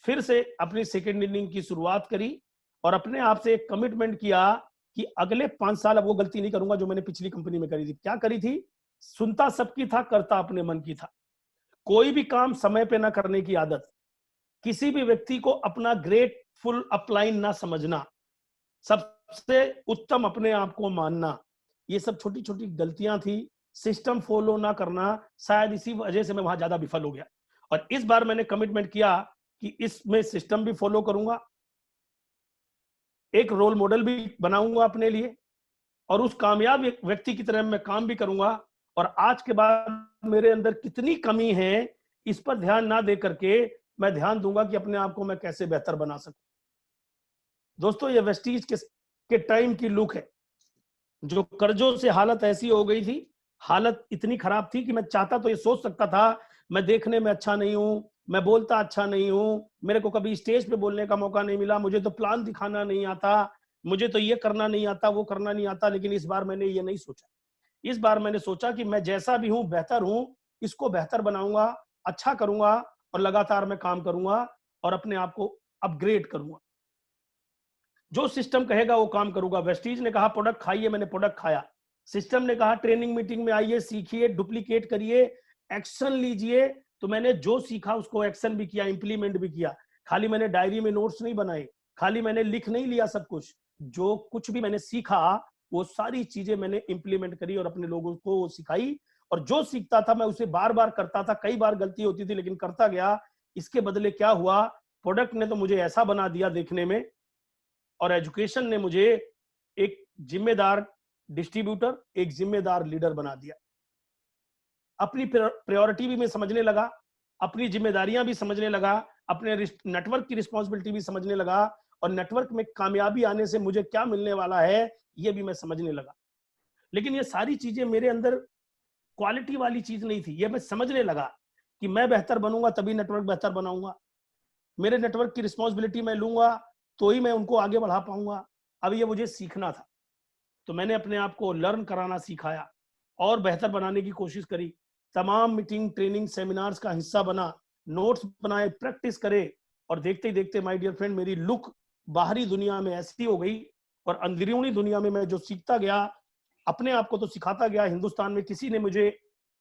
[SPEAKER 2] फिर से अपनी सेकेंड इनिंग की शुरुआत करी और अपने आप से एक कमिटमेंट किया कि अगले 5 साल अब वो गलती नहीं करूंगा जो मैंने पिछली कंपनी में करी थी। क्या करी थी? सुनता सबकी था, करता अपने मन की था। कोई भी काम समय पे ना करने की आदत, किसी भी व्यक्ति को अपना ग्रेटफुल अपलाइन ना समझना, सबसे उत्तम अपने आप को मानना, ये सब छोटी छोटी गलतियां थी। सिस्टम फॉलो ना करना, शायद इसी वजह से मैं वहां ज्यादा विफल हो गया। और इस बार मैंने कमिटमेंट किया कि इसमें सिस्टम भी फॉलो करूंगा, एक रोल मॉडल भी बनाऊंगा अपने लिए, और उस कामयाब व्यक्ति की तरह मैं काम भी करूंगा। और आज के बाद मेरे अंदर कितनी कमी है इस पर ध्यान ना दे करके मैं ध्यान दूंगा कि अपने आप को मैं कैसे बेहतर बना सकूं। दोस्तों ये वेस्टीज के टाइम की लुक है। जो कर्जों से हालत ऐसी हो गई थी, हालत इतनी खराब थी कि मैं चाहता तो ये सोच सकता था मैं देखने में अच्छा नहीं हूं, मैं बोलता अच्छा नहीं हूं, मेरे को कभी स्टेज पे बोलने का मौका नहीं मिला, मुझे तो प्लान दिखाना नहीं आता, मुझे तो ये करना नहीं आता, वो करना नहीं आता। लेकिन इस बार मैंने ये नहीं सोचा। इस बार मैंने सोचा कि मैं जैसा भी हूं बेहतर हूं, इसको बेहतर बनाऊंगा, अच्छा करूंगा और लगातार मैं काम करूंगा और अपने आप को अपग्रेड करूंगा। जो सिस्टम कहेगा वो काम करूंगा। वेस्टीज ने कहा प्रोडक्ट खाइए, मैंने प्रोडक्ट खाया। सिस्टम ने कहा ट्रेनिंग मीटिंग में आइए, सीखिए, डुप्लीकेट करिए, एक्शन लीजिए, तो मैंने जो सीखा उसको एक्शन भी किया, इंप्लीमेंट भी किया। खाली मैंने डायरी में नोट्स नहीं बनाए, खाली मैंने लिख नहीं लिया सब कुछ, जो कुछ भी मैंने सीखा वो सारी चीजें मैंने इंप्लीमेंट करी और अपने लोगों को सिखाई। और जो सीखता था मैं उसे बार बार करता था, कई बार गलती होती थी लेकिन करता गया। इसके बदले क्या हुआ, प्रोडक्ट ने तो मुझे ऐसा बना दिया देखने में, और एजुकेशन ने मुझे एक जिम्मेदार डिस्ट्रीब्यूटर, एक जिम्मेदार लीडर बना दिया। अपनी प्रायोरिटी भी मैं समझने लगा, अपनी जिम्मेदारियां भी समझने लगा, अपने नेटवर्क की रिस्पॉन्सिबिलिटी भी समझने लगा, और नेटवर्क में कामयाबी आने से मुझे क्या मिलने वाला है ये भी मैं समझने लगा। लेकिन ये सारी चीजें मेरे अंदर क्वालिटी वाली चीज नहीं थी। ये मैं समझने लगा कि मैं बेहतर बनूंगा तभी नेटवर्क बेहतर बनाऊंगा, मेरे नेटवर्क की रिस्पॉन्सिबिलिटी मैं लूंगा तो ही मैं उनको आगे बढ़ा पाऊंगा। अब ये मुझे सीखना था, तो मैंने अपने आप को लर्न कराना सिखाया और बेहतर बनाने की कोशिश करी। तमाम मीटिंग, ट्रेनिंग, सेमिनार्स का हिस्सा बना, नोट्स बनाए, प्रैक्टिस करे, और देखते ही देखते माय डियर फ्रेंड मेरी लुक बाहरी दुनिया में ऐसी हो गई और अंदरूनी दुनिया में मैं जो सीखता गया, अपने आप को तो सिखाता गया। हिंदुस्तान में किसी ने मुझे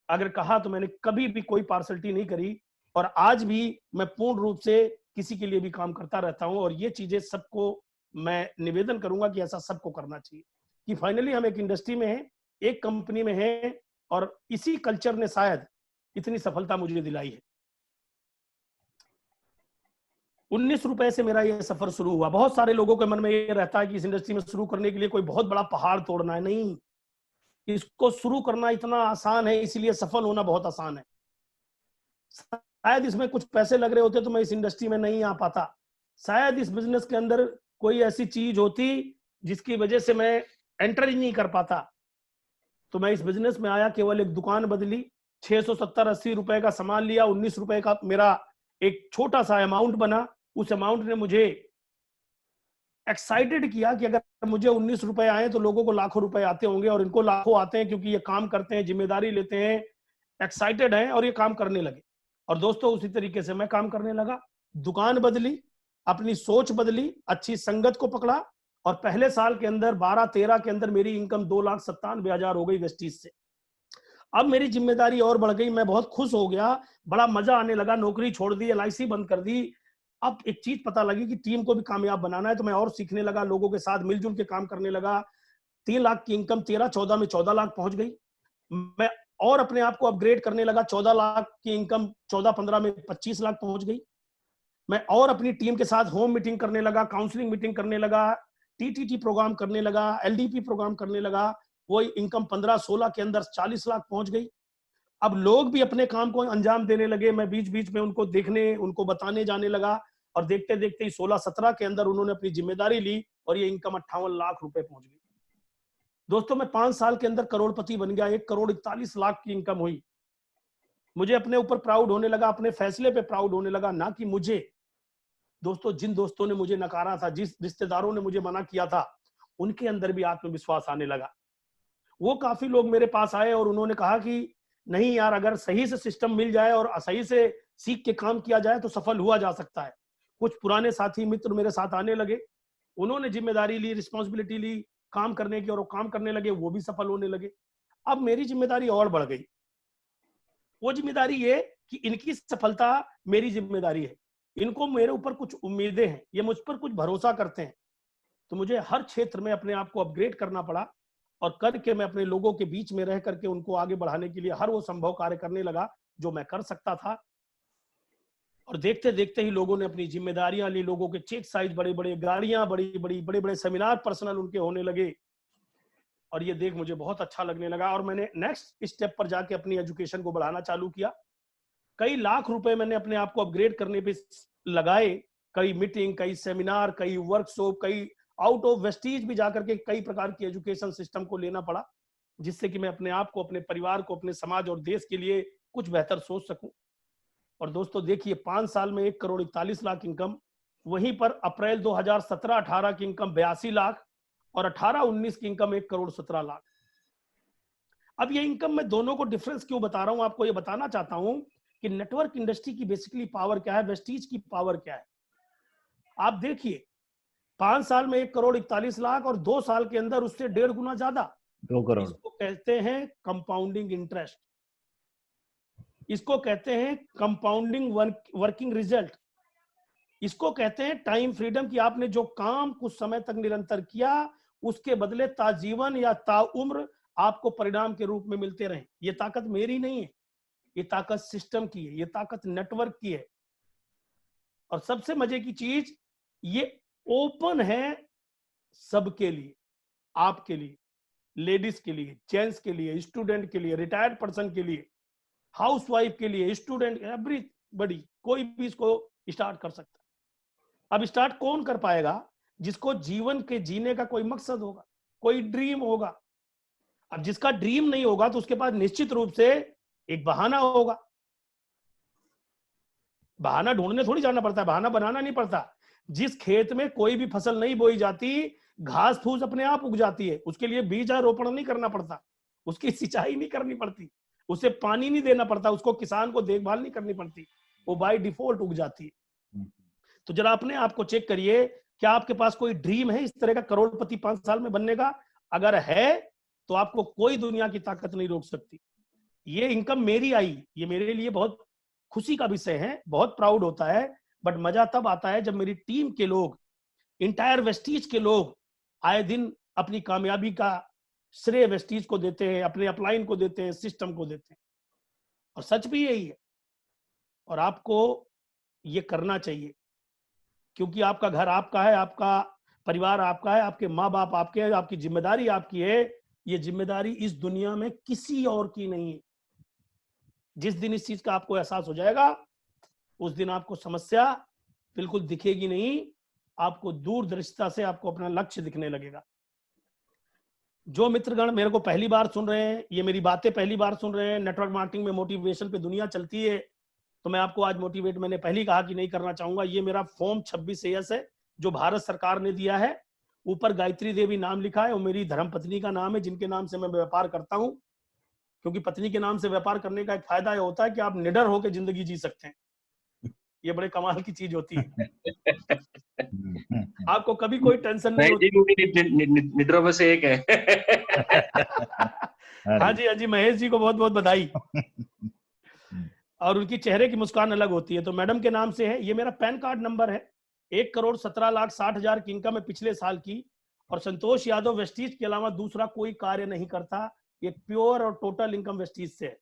[SPEAKER 2] अगर कहा तो मैंने कभी भी कोई पार्सलिटी नहीं करी, और आज भी मैं पूर्ण रूप से किसी के लिए भी काम करता रहता हूं। और ये चीजें सबको मैं निवेदन करूंगा कि ऐसा सबको करना चाहिए, कि फाइनली हम एक इंडस्ट्री में हैं, एक कंपनी में हैं, और इसी कल्चर ने शायद इतनी सफलता मुझे दिलाई है। 19 रुपए से मेरा ये सफर शुरू हुआ। बहुत सारे लोगों के मन में ये रहता है कि इस इंडस्ट्री में शुरू करने के लिए कोई बहुत बड़ा पहाड़ तोड़ना है। नहीं, इसको शुरू करना इतना आसान है, इसीलिए सफल होना बहुत आसान है। शायद इसमें कुछ पैसे लग रहे होते तो मैं इस इंडस्ट्री में नहीं आ पाता, शायद इस बिजनेस के अंदर कोई ऐसी चीज होती जिसकी वजह से मैं एंटर ही नहीं कर पाता। तो मैं इस बिजनेस में आया, केवल एक दुकान बदली, 670-80 रुपए का सामान लिया, 19 रुपए का मेरा एक छोटा सा अमाउंट बना। उस अमाउंट ने मुझे एक्साइटेड किया कि अगर मुझे 19 रुपए आए तो लोगों को लाखों रुपए आते होंगे, और इनको लाखों आते हैं क्योंकि ये काम करते हैं, जिम्मेदारी लेते हैं, एक्साइटेड हैं, और ये काम करने लगे। और दोस्तों उसी तरीके से मैं काम करने लगा। दुकान बदली, अपनी सोच बदली, अच्छी संगत को पकड़ा, और पहले साल के अंदर 12-13 के अंदर मेरी इनकम 2,97,000 हो गई वेस्टीज से। अब मेरी जिम्मेदारी और बढ़ गई, मैं बहुत खुश हो गया, बड़ा मजा आने लगा, नौकरी छोड़ दी, LIC बंद कर दी। अब एक चीज पता लगी कि टीम को भी कामयाब बनाना है, तो मैं और सीखने लगा, लोगों के साथ मिलजुल के काम करने लगा। 3 लाख की इनकम 13-14 में 14 लाख पहुंच गई। मैं और अपने आप को अपग्रेड करने लगा, 14 लाख की इनकम 14-15 में 25 लाख पहुंच गई। मैं और अपनी टीम के साथ होम मीटिंग करने लगा, काउंसलिंग मीटिंग करने लगा, TTT प्रोग्राम करने लगा, LDP प्रोग्राम करने लगा। वो इनकम 15-16 के अंदर 40 लाख पहुंच गई। अब लोग भी अपने काम को अंजाम देने लगे, मैं बीच बीच में उनको देखने, उनको बताने जाने लगा, और देखते देखते ही 16-17 के अंदर उन्होंने अपनी जिम्मेदारी ली और ये इनकम 58 लाख रुपए पहुंच गई। दोस्तों, मैं 5 साल के अंदर करोड़पति बन गया, 1,41,00,000 की इनकम हुई। मुझे अपने ऊपर प्राउड होने लगा, अपने फैसले पे प्राउड होने लगा, ना कि मुझे। दोस्तों, जिन दोस्तों ने मुझे नकारा था, जिस रिश्तेदारों ने मुझे मना किया था, उनके अंदर भी आत्मविश्वास आने लगा। वो काफी लोग मेरे पास आए और उन्होंने कहा कि नहीं यार, अगर सही से सिस्टम मिल जाए और सही से सीख के काम किया जाए तो सफल हुआ जा सकता है। कुछ पुराने साथी मित्र मेरे साथ आने लगे, उन्होंने जिम्मेदारी ली, रिस्पॉन्सिबिलिटी ली काम करने की, और वो काम करने लगे, वो भी सफल होने लगे। अब मेरी जिम्मेदारी और बढ़ गई। वो जिम्मेदारी ये कि इनकी सफलता मेरी जिम्मेदारी है, इनको मेरे ऊपर कुछ उम्मीदें हैं, ये मुझ पर कुछ भरोसा करते हैं। तो मुझे हर क्षेत्र में अपने आप को अपग्रेड करना पड़ा, और करके मैं अपने लोगों के बीच में रह करके उनको आगे बढ़ाने के लिए हर वो संभव कार्य करने लगा जो मैं कर सकता था। और देखते देखते ही लोगों ने अपनी जिम्मेदारियां ली, लोगों के चेक साइज बड़े बड़े, गाड़ियां बड़ी बड़े सेमिनार पर्सनल उनके होने लगे, और ये देख मुझे बहुत अच्छा लगने लगा। और मैंने नेक्स्ट स्टेप पर जाके अपनी एजुकेशन को बढ़ाना चालू किया। कई लाख रुपए मैंने अपने आप को अपग्रेड करने पे लगाए, कई मीटिंग, कई सेमिनार, कई वर्कशॉप, कई आउट ऑफ वेस्टीज भी जाकर के कई प्रकार की एजुकेशन सिस्टम को लेना पड़ा, जिससे कि मैं अपने आप को, अपने परिवार को, अपने समाज और देश के लिए कुछ बेहतर सोच सकूं। और दोस्तों देखिए, 5 साल में 1,41,00,000 इनकम, वहीं पर अप्रैल 2017-18 की इनकम 82 लाख, और 18-19 की इनकम 1,17,00,000। अब ये इनकम मैं दोनों को डिफरेंस क्यों बता रहा हूं, आपको ये बताना चाहता हूं कि नेटवर्क इंडस्ट्री की बेसिकली पावर क्या है, वेस्टीज की पावर क्या है। आप देखिए, 5 साल में 1,41,00,000 और 2 साल के अंदर उससे 1.5 गुना ज्यादा।
[SPEAKER 3] 2 करोड़।
[SPEAKER 2] इसको कहते हैं कंपाउंडिंग इंटरेस्ट, इसको कहते हैं कंपाउंडिंग वर्किंग रिजल्ट, इसको कहते हैं टाइम फ्रीडम, कि आपने जो काम कुछ समय तक निरंतर किया, उसके बदले ताजीवन या ताउम्र आपको परिणाम के रूप में मिलते रहे। ये ताकत मेरी नहीं है, ये ताकत सिस्टम की है, ये ताकत नेटवर्क की है। और सबसे मजे की चीज, ये ओपन है सबके लिए, आपके लिए, लेडीज के लिए, जेंट्स के लिए, स्टूडेंट के लिए, रिटायर्ड पर्सन के लिए, हाउसवाइफ के लिए, स्टूडेंट, एवरीबॉडी, कोई भी इसको स्टार्ट कर सकता है। अब स्टार्ट कौन कर पाएगा? जिसको जीवन के जीने का कोई मकसद होगा, कोई ड्रीम होगा। अब जिसका ड्रीम नहीं होगा तो उसके पास निश्चित रूप से एक बहाना होगा। बहाना ढूंढने थोड़ी जाना पड़ता है, बहाना बनाना नहीं पड़ता। जिस खेत में कोई भी फसल नहीं बोई जाती, घास फूस अपने आप उग जाती है, उसके लिए बीज रोपण नहीं करना पड़ता, उसकी सिंचाई नहीं करनी पड़ती, उसे पानी नहीं देना पड़ता, उसको किसान को देखभाल नहीं करनी पड़ती, वो बाय डिफॉल्ट उग जाती है। तो जरा अपने आप को चेक करिए, क्या आपके पास कोई ड्रीम है इस तरह का करोड़पति 5 साल में बनने का? अगर है तो आपको कोई दुनिया की ताकत नहीं रोक सकती। ये इनकम मेरी आई, ये मेरे लिए बहुत खुशी का विषय है, बहुत प्राउड होता है। बट मजा तब आता है जब मेरी टीम के लोग, इंटायर वेस्टीज के लोग आए दिन अपनी कामयाबी का श्रेय वेस्टीज को देते हैं, अपने अपलाइन को देते हैं, सिस्टम को देते हैं। और सच भी यही है, और आपको ये करना चाहिए, क्योंकि आपका घर आपका है, आपका परिवार आपका है, आपके माँ बाप आपके हैं, आपकी जिम्मेदारी आपकी है। ये जिम्मेदारी इस दुनिया में किसी और की नहीं है। जिस दिन इस चीज का आपको एहसास हो जाएगा, उस दिन आपको समस्या बिल्कुल दिखेगी नहीं, आपको दूरदर्शिता से आपको अपना लक्ष्य दिखने लगेगा। जो मित्रगण मेरे को पहली बार सुन रहे हैं, ये मेरी बातें पहली बार सुन रहे हैं, नेटवर्क मार्केटिंग में मोटिवेशन पे दुनिया चलती है, तो मैं आपको आज मोटिवेट, मैंने पहले कहा कि नहीं करना चाहूंगा। ये मेरा फॉर्म 26 AS है, जो भारत सरकार ने दिया है। ऊपर गायत्री देवी नाम लिखा है, और मेरी धर्म पत्नी का नाम है, जिनके नाम से मैं व्यापार करता हूं। क्योंकि पत्नी के नाम से व्यापार करने का एक फायदा यह होता है कि आप निडर होकर जिंदगी जी सकते हैं। ये बड़े कमाल की चीज होती है। आपको कभी कोई टेंशन नहीं
[SPEAKER 1] नहीं
[SPEAKER 2] होती।
[SPEAKER 1] जी, निद्रा में से एक है।
[SPEAKER 2] हाँ जी महेश जी को बहुत बहुत बधाई। और उनकी चेहरे की मुस्कान अलग होती है। तो मैडम के नाम से है। ये मेरा पैन कार्ड नंबर है। 1,17,60,000 की इनकम है पिछले साल की। और संतोष यादव वेस्टीज के अलावा दूसरा कोई कार्य नहीं करता। ये प्योर और टोटल इनकम वेस्टीज से है।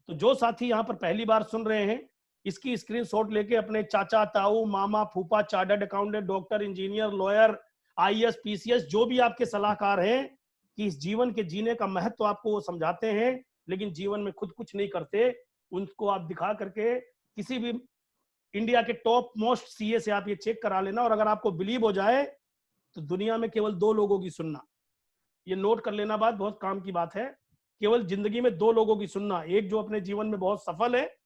[SPEAKER 2] तो जो साथी यहाँ पर पहली बार सुन रहे हैं, इसकी स्क्रीनशॉट लेके अपने चाचा, ताऊ, मामा, फूफा, chartered accountant, doctor, engineer, lawyer, IAS, PCS, जो भी आपके सलाहकार हैं, कि इस जीवन के जीने का महत्व आपको वो समझाते हैं, लेकिन जीवन में खुद कुछ नहीं करते, उनको आप दिखा करके किसी भी इंडिया के टॉप मोस्ट सीए से आप ये चेक करा लेना। और अगर आपको बिलीव हो जाए तो दुनिया में केवल 2 लोगों की सुनना, ये नोट कर लेना, बात बहुत काम की बात है। केवल जिंदगी में 2 लोगों की सुनना, एक जो अपने जीवन में बहुत सफल है,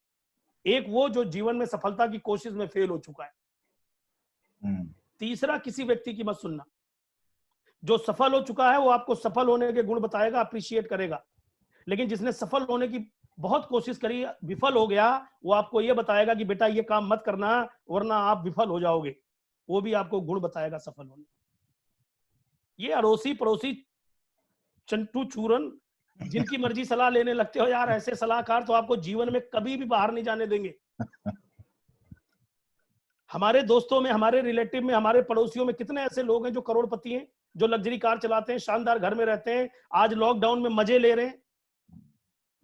[SPEAKER 2] एक वो जो जीवन में सफलता की कोशिश में फेल हो चुका है। तीसरा किसी व्यक्ति की मत सुनना। जो सफल हो चुका है वो आपको सफल होने के गुण बताएगा, अप्रिशिएट करेगा। लेकिन जिसने सफल होने की बहुत कोशिश करी, विफल हो गया, वो आपको ये बताएगा कि बेटा ये काम मत करना वरना आप विफल हो जाओगे। वो भी आपको गुण बताएगा सफल होने। ये अड़ोसी पड़ोसी चंटू चूरन जिनकी मर्जी सलाह लेने लगते हो यार, ऐसे सलाहकार तो आपको जीवन में कभी भी बाहर नहीं जाने देंगे। हमारे दोस्तों में, हमारे रिलेटिव में, हमारे पड़ोसियों में कितने ऐसे लोग हैं जो करोड़पति हैं, जो लग्जरी कार चलाते हैं, शानदार घर में रहते हैं, आज लॉकडाउन में मजे ले रहे हैं।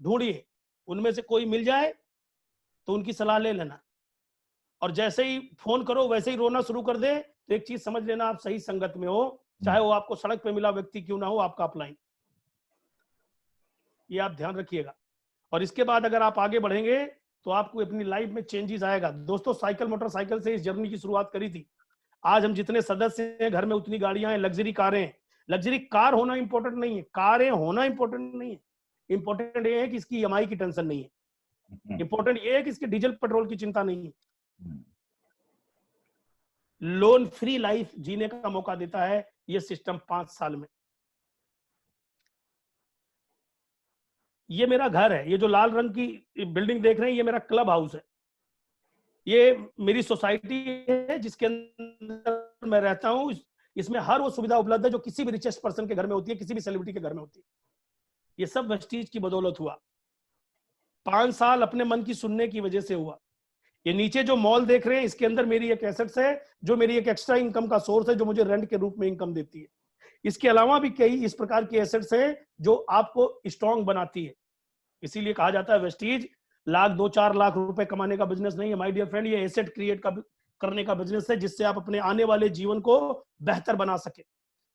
[SPEAKER 2] ढूंढिए, उनमें से कोई मिल जाए तो उनकी सलाह ले लेना। और जैसे ही फोन करो वैसे ही रोना शुरू कर दे तो एक चीज समझ लेना, आप सही संगत में हो, चाहे वो आपको सड़क पे मिला व्यक्ति क्यों ना हो, आपका अपलाइन। ये आप ध्यान रखिएगा। और इसके बाद अगर आप आगे बढ़ेंगे तो आपको अपनी लाइफ में चेंजेस आएगा। दोस्तों, साइकिल मोटरसाइकिल से इस जर्नी की शुरुआत करी थी। आज हम जितने सदस्य हैं, घर में उतनी गाड़ियां हैं, लग्जरी कारें हैं। लग्जरी कार होना इंपॉर्टेंट नहीं है, कारें होना इंपॉर्टेंट नहीं है। इंपॉर्टेंट ये है कि इसकी ईएमआई की टेंशन नहीं है। इंपॉर्टेंट ये है कि इसके डीजल पेट्रोल की चिंता नहीं है। लोन फ्री लाइफ जीने का मौका देता है ये सिस्टम 5 साल में। ये मेरा घर है। ये जो लाल रंग की बिल्डिंग देख रहे हैं, ये मेरा क्लब हाउस है। ये मेरी सोसाइटी है जिसके अंदर मैं रहता हूं। इसमें हर वो सुविधा उपलब्ध है जो किसी भी रिचेस्ट पर्सन के घर में होती है, किसी भी सेलिब्रिटी के घर में होती है। ये सब वेस्टीज की बदौलत हुआ। 5 साल अपने मन की सुनने की वजह से हुआ। ये नीचे जो मॉल देख रहे हैं, इसके अंदर मेरी एक एसेट्स है जो मेरी एक एक्स्ट्रा इनकम का सोर्स है, जो मुझे रेंट के रूप में इनकम देती है। इसके अलावा भी कई इस प्रकार की एसेट्स हैं जो आपको स्ट्रॉन्ग बनाती है। इसीलिए कहा जाता है वेस्टीज लाख 2-4 लाख रुपए कमाने का बिजनेस नहीं है माय डियर फ्रेंड, ये एसेट क्रिएट करने का बिजनेस है, जिससे आप अपने आने वाले जीवन को बेहतर बना सके।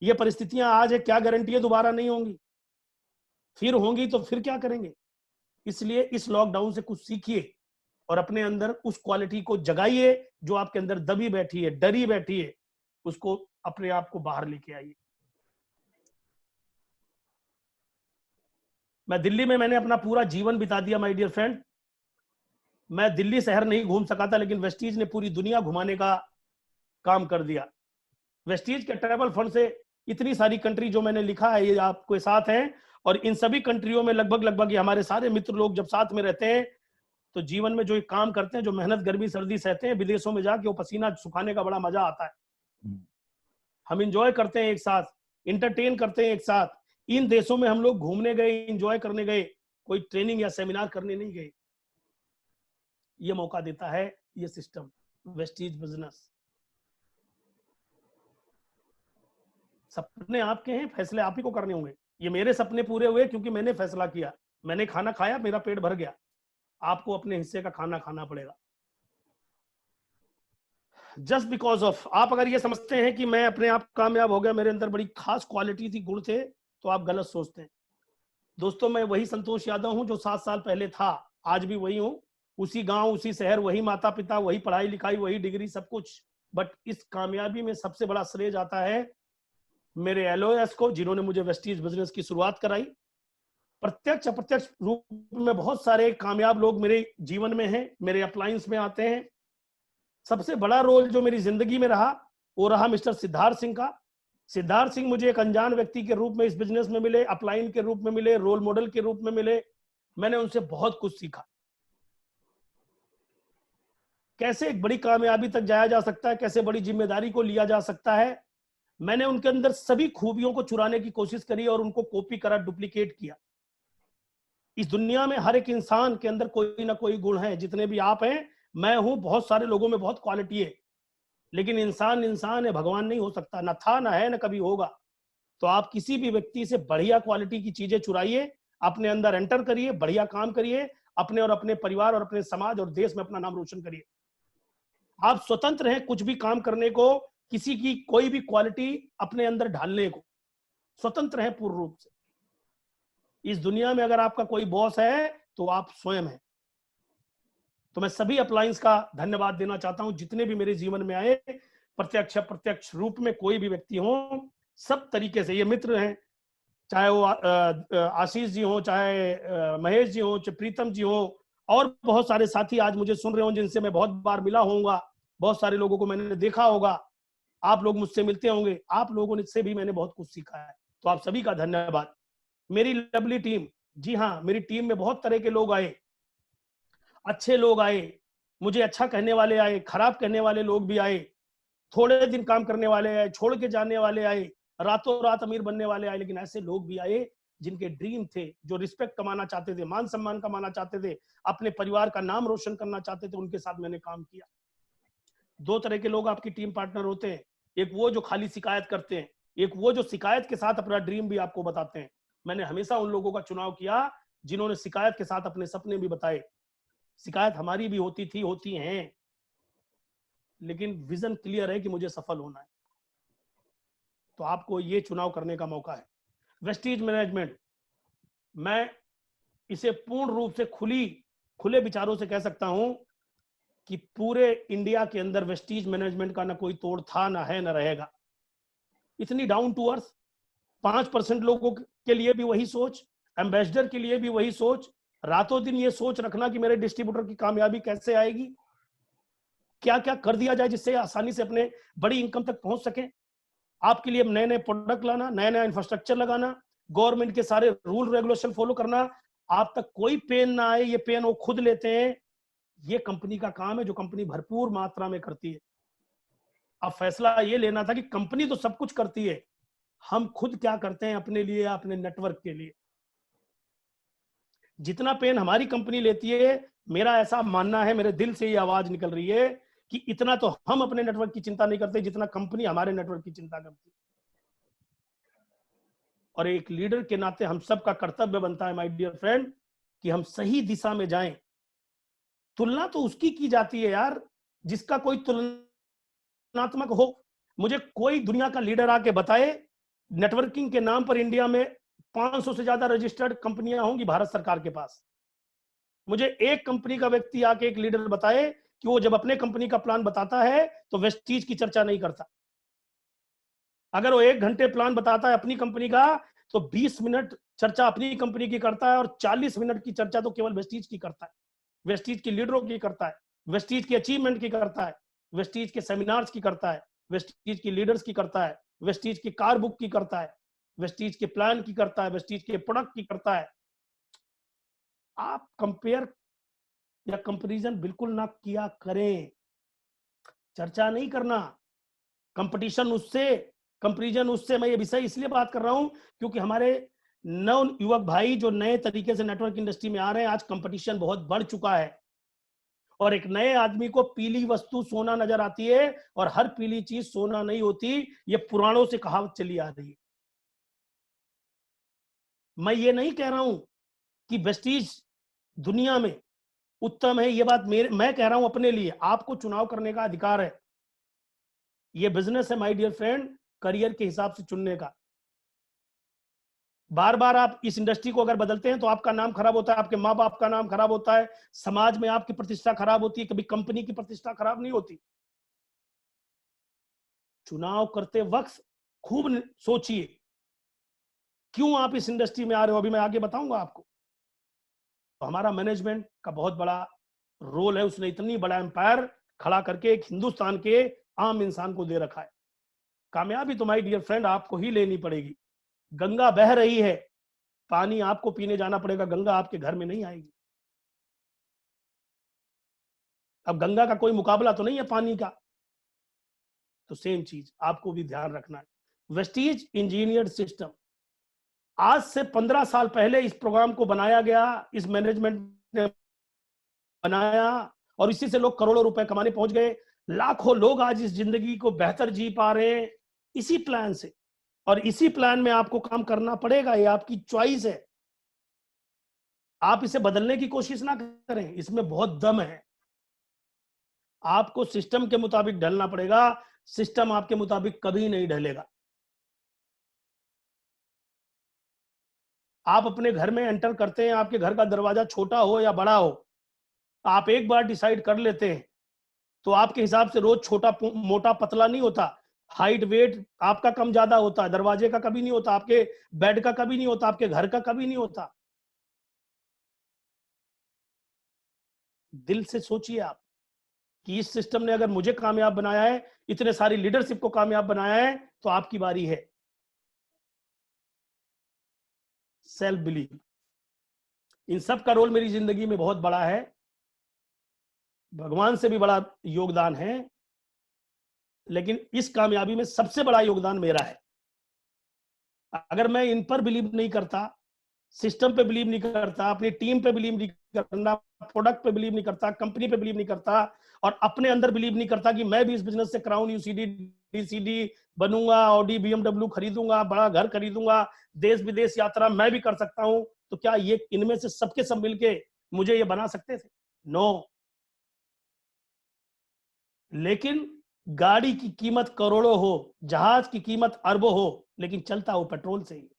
[SPEAKER 2] ये परिस्थितियां आज है, क्या गारंटी है दोबारा नहीं होंगी? फिर होंगी तो फिर क्या करेंगे? इसलिए इस लॉकडाउन से कुछ सीखिए और अपने अंदर उस क्वालिटी को जगाइए जो आपके अंदर दबी बैठी है, डरी बैठी है, उसको अपने आप को बाहर लेके आइए। मैं दिल्ली में मैंने अपना पूरा जीवन बिता दिया माय डियर फ्रेंड। मैं दिल्ली शहर नहीं घूम सका था, लेकिन वेस्टीज ने पूरी दुनिया घुमाने का काम कर दिया। वेस्टीज के ट्रैवल फंड से इतनी सारी कंट्री जो मैंने लिखा है ये आपके साथ हैं, और इन सभी कंट्रियों में लगभग ये हमारे सारे मित्र लोग जब साथ में रहते हैं तो जीवन में जो काम करते हैं, जो मेहनत गर्मी सर्दी सहते हैं, विदेशों में जाके वो पसीना सुखाने का बड़ा मजा आता है। हम इंजॉय करते हैं एक साथ, इंटरटेन करते हैं एक साथ। इन देशों में हम लोग घूमने गए, इंजॉय करने गए, कोई ट्रेनिंग या सेमिनार करने नहीं गए। ये मौका देता है ये सिस्टम, वेस्टीज बिजनेस। सपने आपके हैं, फैसले आप ही को करने होंगे। ये मेरे सपने पूरे हुए क्योंकि मैंने फैसला किया, मैंने खाना खाया, मेरा पेट भर गया। आपको अपने हिस्से का खाना खाना पड़ेगा। जस्ट बिकॉज ऑफ, आप अगर ये समझते हैं कि मैं अपने आप कामयाब हो गया, मेरे अंदर बड़ी खास क्वालिटी थी, गुण थे, तो आप गलत सोचते हैं। दोस्तों, मैं वही संतोष यादव हूं जो 7 साल पहले था, आज भी वही हूं। उसी गांव, उसी शहर, वही माता पिता, वही पढ़ाई लिखाई, वही डिग्री, सब कुछ। बट इस कामयाबी में सबसे बड़ा श्रेय जाता है मेरे एलओएस को, जिन्होंने मुझे वेस्टीज बिजनेस की शुरुआत कराई। प्रत्यक्ष अप्रत्यक्ष रूप में बहुत सारे कामयाब लोग मेरे जीवन में हैं, मेरे अपलायंस में आते हैं। सबसे बड़ा रोल जो मेरी जिंदगी में रहा वो रहा मिस्टर सिद्धार्थ सिंह का। सिद्धार्थ सिंह मुझे एक अनजान व्यक्ति के रूप में इस बिजनेस में मिले, अपलाइन के रूप में मिले, रोल मॉडल के रूप में मिले। मैंने उनसे बहुत कुछ सीखा। कैसे एक बड़ी कामयाबी तक जाया जा सकता है, कैसे बड़ी जिम्मेदारी को लिया जा सकता है। मैंने उनके अंदर सभी खूबियों को चुराने की कोशिश करी और उनको कॉपी करा, डुप्लीकेट किया। इस दुनिया में हर एक इंसान के अंदर कोई ना कोई गुण है। जितने भी आप हैं, मैं हूं, बहुत सारे लोगों में बहुत क्वालिटी है, लेकिन इंसान इंसान है, भगवान नहीं हो सकता। ना था, ना है, ना कभी होगा। तो आप किसी भी व्यक्ति से बढ़िया क्वालिटी की चीजें चुराइए, अपने अंदर एंटर करिए, बढ़िया काम करिए, अपने और अपने परिवार और अपने समाज और देश में अपना नाम रोशन करिए। आप स्वतंत्र हैं कुछ भी काम करने को, किसी की कोई भी क्वालिटी अपने अंदर ढालने को, स्वतंत्र है पूर्ण रूप से। इस दुनिया में अगर आपका कोई बॉस है तो आप स्वयं हैं। तो मैं सभी अपलायंस का धन्यवाद देना चाहता हूं, जितने भी मेरे जीवन में आए, प्रत्यक्ष प्रत्यक्ष रूप में कोई भी व्यक्ति हो, सब तरीके से ये मित्र हैं, चाहे वो आशीष जी हो, चाहे महेश जी हो, चाहे प्रीतम जी हो, और बहुत सारे साथी आज मुझे सुन रहे हो जिनसे मैं बहुत बार मिला होऊंगा, बहुत सारे लोगों को मैंने देखा होगा, आप लोग मुझसे मिलते होंगे, आप लोगों से भी मैंने बहुत कुछ सीखा है। तो आप सभी का धन्यवाद। मेरी लवली टीम, जी हाँ, मेरी टीम में बहुत तरह के लोग आए, अच्छे लोग आए, मुझे अच्छा कहने वाले आए, खराब कहने वाले लोग भी आए, थोड़े दिन काम करने वाले आए, छोड़ के जाने वाले आए, रातों रात अमीर बनने वाले आए, लेकिन ऐसे लोग भी आए जिनके ड्रीम थे, जो रिस्पेक्ट कमाना चाहते थे, मान सम्मान कमाना चाहते थे, अपने परिवार का नाम रोशन करना चाहते थे, उनके साथ मैंने काम किया। दो तरह के लोग आपकी टीम पार्टनर होते हैं, एक वो जो खाली शिकायत करते हैं, एक वो जो शिकायत के साथ अपना ड्रीम भी आपको बताते हैं। मैंने हमेशा उन लोगों का चुनाव किया जिन्होंने शिकायत के साथ अपने सपने भी बताए। शिकायत हमारी भी होती थी, होती हैं, लेकिन विजन क्लियर है कि मुझे सफल होना है। तो आपको ये चुनाव करने का मौका है। वेस्टीज मैनेजमेंट, मैं इसे पूर्ण रूप से खुले विचारों से कह सकता हूं कि पूरे इंडिया के अंदर वेस्टीज मैनेजमेंट का ना कोई तोड़ था, ना है, ना रहेगा। इतनी डाउन टू अर्थ, 5% लोगों के लिए भी वही सोच, एम्बेसडर के लिए भी वही सोच, रातों दिन ये सोच रखना कि मेरे डिस्ट्रीब्यूटर की कामयाबी कैसे आएगी, क्या क्या कर दिया जाए जिससे आसानी से अपने बड़ी इनकम तक पहुंच सके। आपके लिए नए नए प्रोडक्ट लाना, नया नया इंफ्रास्ट्रक्चर लगाना, गवर्नमेंट के सारे रूल रेगुलेशन फॉलो करना, आप तक कोई पेन ना आए, ये पेन वो खुद लेते हैं। ये कंपनी का काम है जो कंपनी भरपूर मात्रा में करती है। अब फैसला ये लेना था कि कंपनी तो सब कुछ करती है, हम खुद क्या करते हैं अपने लिए, अपने नेटवर्क के लिए। जितना पेन हमारी कंपनी लेती है, मेरा ऐसा मानना है, मेरे दिल से ये आवाज निकल रही है कि इतना तो हम अपने नेटवर्क की चिंता नहीं करते जितना कंपनी हमारे नेटवर्क की चिंता करती है। और एक लीडर के नाते हम सबका कर्तव्य बनता है, माय डियर फ्रेंड, कि हम सही दिशा में जाएं। तुलना तो उसकी की जाती है यार जिसका कोई तुलनात्मक हो। मुझे कोई दुनिया का लीडर आके बताए, नेटवर्किंग के नाम पर इंडिया में 500 से ज्यादा रजिस्टर्ड कंपनियां होंगी भारत सरकार के पास। मुझे एक कंपनी का व्यक्ति आके, एक लीडर बताए कि वो जब अपने कंपनी का प्लान बताता है तो वेस्टीज की चर्चा नहीं करता। अगर वो 1 घंटे प्लान बताता है अपनी कंपनी का, तो 20 मिनट चर्चा अपनी कंपनी की करता है और 40 मिनट की चर्चा तो केवल वेस्टीज की करता है, वेस्टीज की लीडरों की करता है, वेस्टीज की अचीवमेंट की करता है, वेस्टीज के सेमिनार्स की करता है, वेस्टीज की लीडर्स की करता है, वेस्टीज की कार बुक की करता है, वेस्टीज के प्लान की करता है, वेस्टीज के प्रोडक्ट की करता है। आप कंपेयर या कंपैरिजन बिल्कुल ना किया करें, चर्चा नहीं करना, कंपटीशन उससे, कंपैरिजन उससे। मैं ये विषय इसलिए बात कर रहा हूं क्योंकि हमारे नव युवक भाई जो नए तरीके से नेटवर्क इंडस्ट्री में आ रहे हैं, आज कंपटीशन बहुत बढ़ चुका है और एक नए आदमी को पीली वस्तु सोना नजर आती है और हर पीली चीज सोना नहीं होती, ये पुराणों से कहावत चली आ रही है। मैं ये नहीं कह रहा हूं कि वेस्टीज दुनिया में उत्तम है, ये बात मैं कह रहा हूं अपने लिए। आपको चुनाव करने का अधिकार है, ये बिजनेस है माय डियर फ्रेंड, करियर के हिसाब से चुनने का। बार बार आप इस इंडस्ट्री को अगर बदलते हैं तो आपका नाम खराब होता है, आपके माँ बाप का नाम खराब होता है, समाज में आपकी प्रतिष्ठा खराब होती है, कभी कंपनी की प्रतिष्ठा खराब नहीं होती। चुनाव करते वक्त खूब सोचिए क्यों आप इस इंडस्ट्री में आ रहे हो, अभी मैं आगे बताऊंगा आपको। तो हमारा मैनेजमेंट का बहुत बड़ा रोल है, उसने इतनी बड़ा एम्पायर खड़ा करके एक हिंदुस्तान के आम इंसान को दे रखा है। कामयाबी तो माय डियर फ्रेंड आपको ही लेनी पड़ेगी। गंगा बह रही है, पानी आपको पीने जाना पड़ेगा, गंगा आपके घर में नहीं आएगी। अब गंगा का कोई मुकाबला तो नहीं है पानी का। तो सेम चीज आपको भी ध्यान रखना है। वेस्टीज इंजीनियर्ड सिस्टम, आज से 15 साल पहले इस प्रोग्राम को बनाया गया, इस मैनेजमेंट ने बनाया, और इसी से लोग करोड़ों रुपए कमाने पहुंच गए। लाखों लोग आज इस जिंदगी को बेहतर जी पा रहे हैं इसी प्लान से, और इसी प्लान में आपको काम करना पड़ेगा। ये आपकी चॉइस है, आप इसे बदलने की कोशिश ना करें, इसमें बहुत दम है। आपको सिस्टम के मुताबिक ढलना पड़ेगा, सिस्टम आपके मुताबिक कभी नहीं ढलेगा। आप अपने घर में एंटर करते हैं, आपके घर का दरवाजा छोटा हो या बड़ा हो, आप एक बार डिसाइड कर लेते हैं तो आपके हिसाब से रोज छोटा मोटा पतला नहीं होता, हाइट वेट आपका कम ज्यादा होता है, दरवाजे का कभी नहीं होता, आपके बेड का कभी नहीं होता, आपके घर का कभी नहीं होता। दिल से सोचिए आप कि इस सिस्टम ने अगर मुझे कामयाब बनाया है, इतने सारी लीडरशिप को कामयाब बनाया है, तो आपकी बारी है। सेल्फ बिलीव, इन सब का रोल मेरी जिंदगी में बहुत बड़ा है, भगवान से भी बड़ा योगदान है, लेकिन इस कामयाबी में सबसे बड़ा योगदान मेरा है। अगर मैं इन पर बिलीव नहीं करता, सिस्टम पे बिलीव नहीं करता, अपनी टीम पे बिलीव नहीं करता, प्रोडक्ट पे बिलीव नहीं करता, कंपनी पे बिलीव नहीं करता, और अपने अंदर बिलीव नहीं करता कि मैं भी इस बिजनेस से क्राउन यूसीडी डीसीडी बनूंगा, ऑडी बीएमडब्ल्यू खरीदूंगा, बड़ा घर खरीदूंगा, देश विदेश यात्रा मैं भी कर सकता हूं, तो क्या ये इनमें से सबके सब मिलके मुझे ये बना सकते थे? नो। लेकिन गाड़ी की कीमत करोड़ों हो, जहाज की कीमत अरबों हो, लेकिन चलता हो पेट्रोल से ही।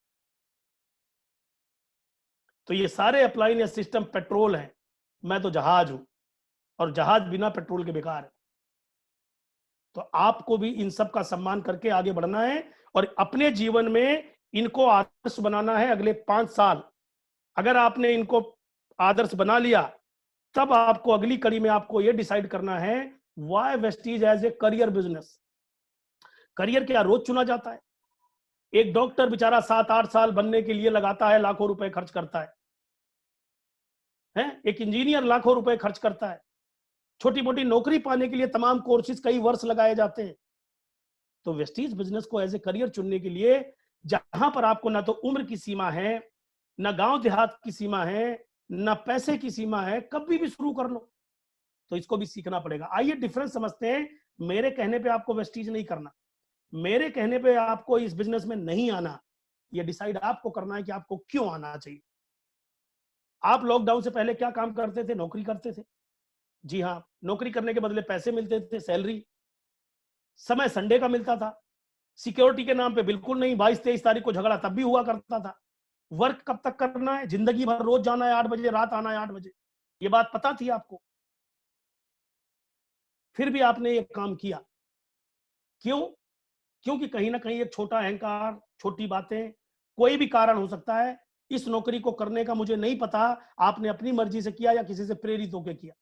[SPEAKER 2] तो ये सारे अप्लाइन या सिस्टम पेट्रोल हैं, मैं तो जहाज हूं, और जहाज बिना पेट्रोल के बेकार है। तो आपको भी इन सब का सम्मान करके आगे बढ़ना है, और अपने जीवन में इनको आदर्श बनाना है। अगले 5 साल अगर आपने इनको आदर्श बना लिया, तब आपको अगली कड़ी में आपको यह डिसाइड करना है, why Vestige as a career business. Career क्या रोज चुना जाता है? एक डॉक्टर बेचारा 7-8 साल बनने के लिए लगाता है, लाखों रुपए खर्च करता है? एक इंजीनियर लाखों रुपए खर्च करता है, छोटी मोटी नौकरी पाने के लिए तमाम कोर्सेज कई वर्ष लगाए जाते हैं। तो वेस्टीज बिजनेस को एज ए करियर चुनने के लिए, जहां पर आपको ना तो उम्र की सीमा है, ना गांव देहात की सीमा है, ना पैसे की सीमा है, कभी भी शुरू कर लो। तो इसको भी सीखना पड़ेगा। आइए डिफरेंस समझते हैं। मेरे कहने पे आपको वेस्टीज नहीं करना, मेरे कहने पे आपको इस बिजनेस में नहीं आना, ये डिसाइड आपको करना है कि आपको क्यों आना चाहिए। आप लॉकडाउन से पहले क्या काम करते थे? नौकरी करते थे। जी हाँ, नौकरी करने के बदले पैसे मिलते थे, सैलरी, समय संडे का मिलता था। सिक्योरिटी के नाम पे बिल्कुल नहीं, 22-23 तारीख को झगड़ा तब भी हुआ करता था। वर्क कब तक करना है? जिंदगी भर रोज जाना है 8 बजे, रात आना है 8 बजे। ये बात पता थी आपको, फिर भी आपने ये काम किया। क्यों? क्योंकि कहीं ना कहीं एक छोटा अहंकार, छोटी बातें, कोई भी कारण हो सकता है। इस नौकरी को करने का मुझे नहीं पता, आपने अपनी मर्जी से किया या किसी से प्रेरित होकर किया।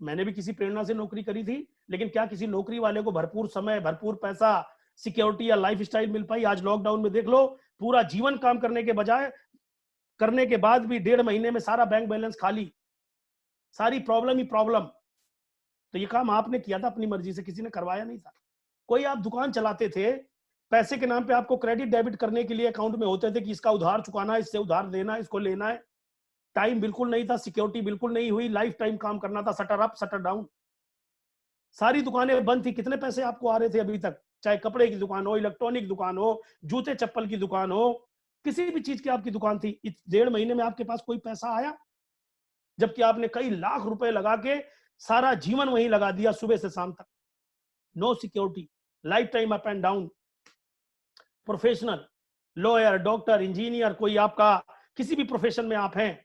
[SPEAKER 2] मैंने भी किसी प्रेरणा से नौकरी करी थी, लेकिन क्या किसी नौकरी वाले को भरपूर समय, भरपूर पैसा, सिक्योरिटी या लाइफ स्टाइल मिल पाई? आज लॉकडाउन में देख लो, पूरा जीवन काम करने के बजाय, करने के बाद भी 1.5 महीने में सारा बैंक बैलेंस खाली, सारी प्रॉब्लम ही प्रॉब्लम। तो ये काम आपने किया था अपनी मर्जी से, किसी ने करवाया नहीं था। कोई आप दुकान चलाते थे, पैसे के नाम पे आपको क्रेडिट डेबिट करने के लिए अकाउंट में होते थे कि इसका उधार चुकाना है, इससे उधार देना है, इसको लेना है। टाइम बिल्कुल नहीं था, सिक्योरिटी बिल्कुल नहीं हुई, लाइफ टाइम काम करना था, शटर अप शटर डाउन। सारी दुकानें बंद थी, कितने पैसे आपको आ रहे थे अभी तक? चाहे कपड़े की दुकान हो, इलेक्ट्रॉनिक दुकान हो, जूते चप्पल की दुकान हो, किसी भी चीज की आपकी दुकान थी, इस 1.5 महीने में आपके पास कोई पैसा आया? जबकि आपने कई लाख रुपए लगा के सारा जीवन वहीं लगा दिया, सुबह से शाम तक। No security, life time up and down. Professional, lawyer, doctor, engineer, कोई आपका किसी भी प्रोफेशन में आप हैं,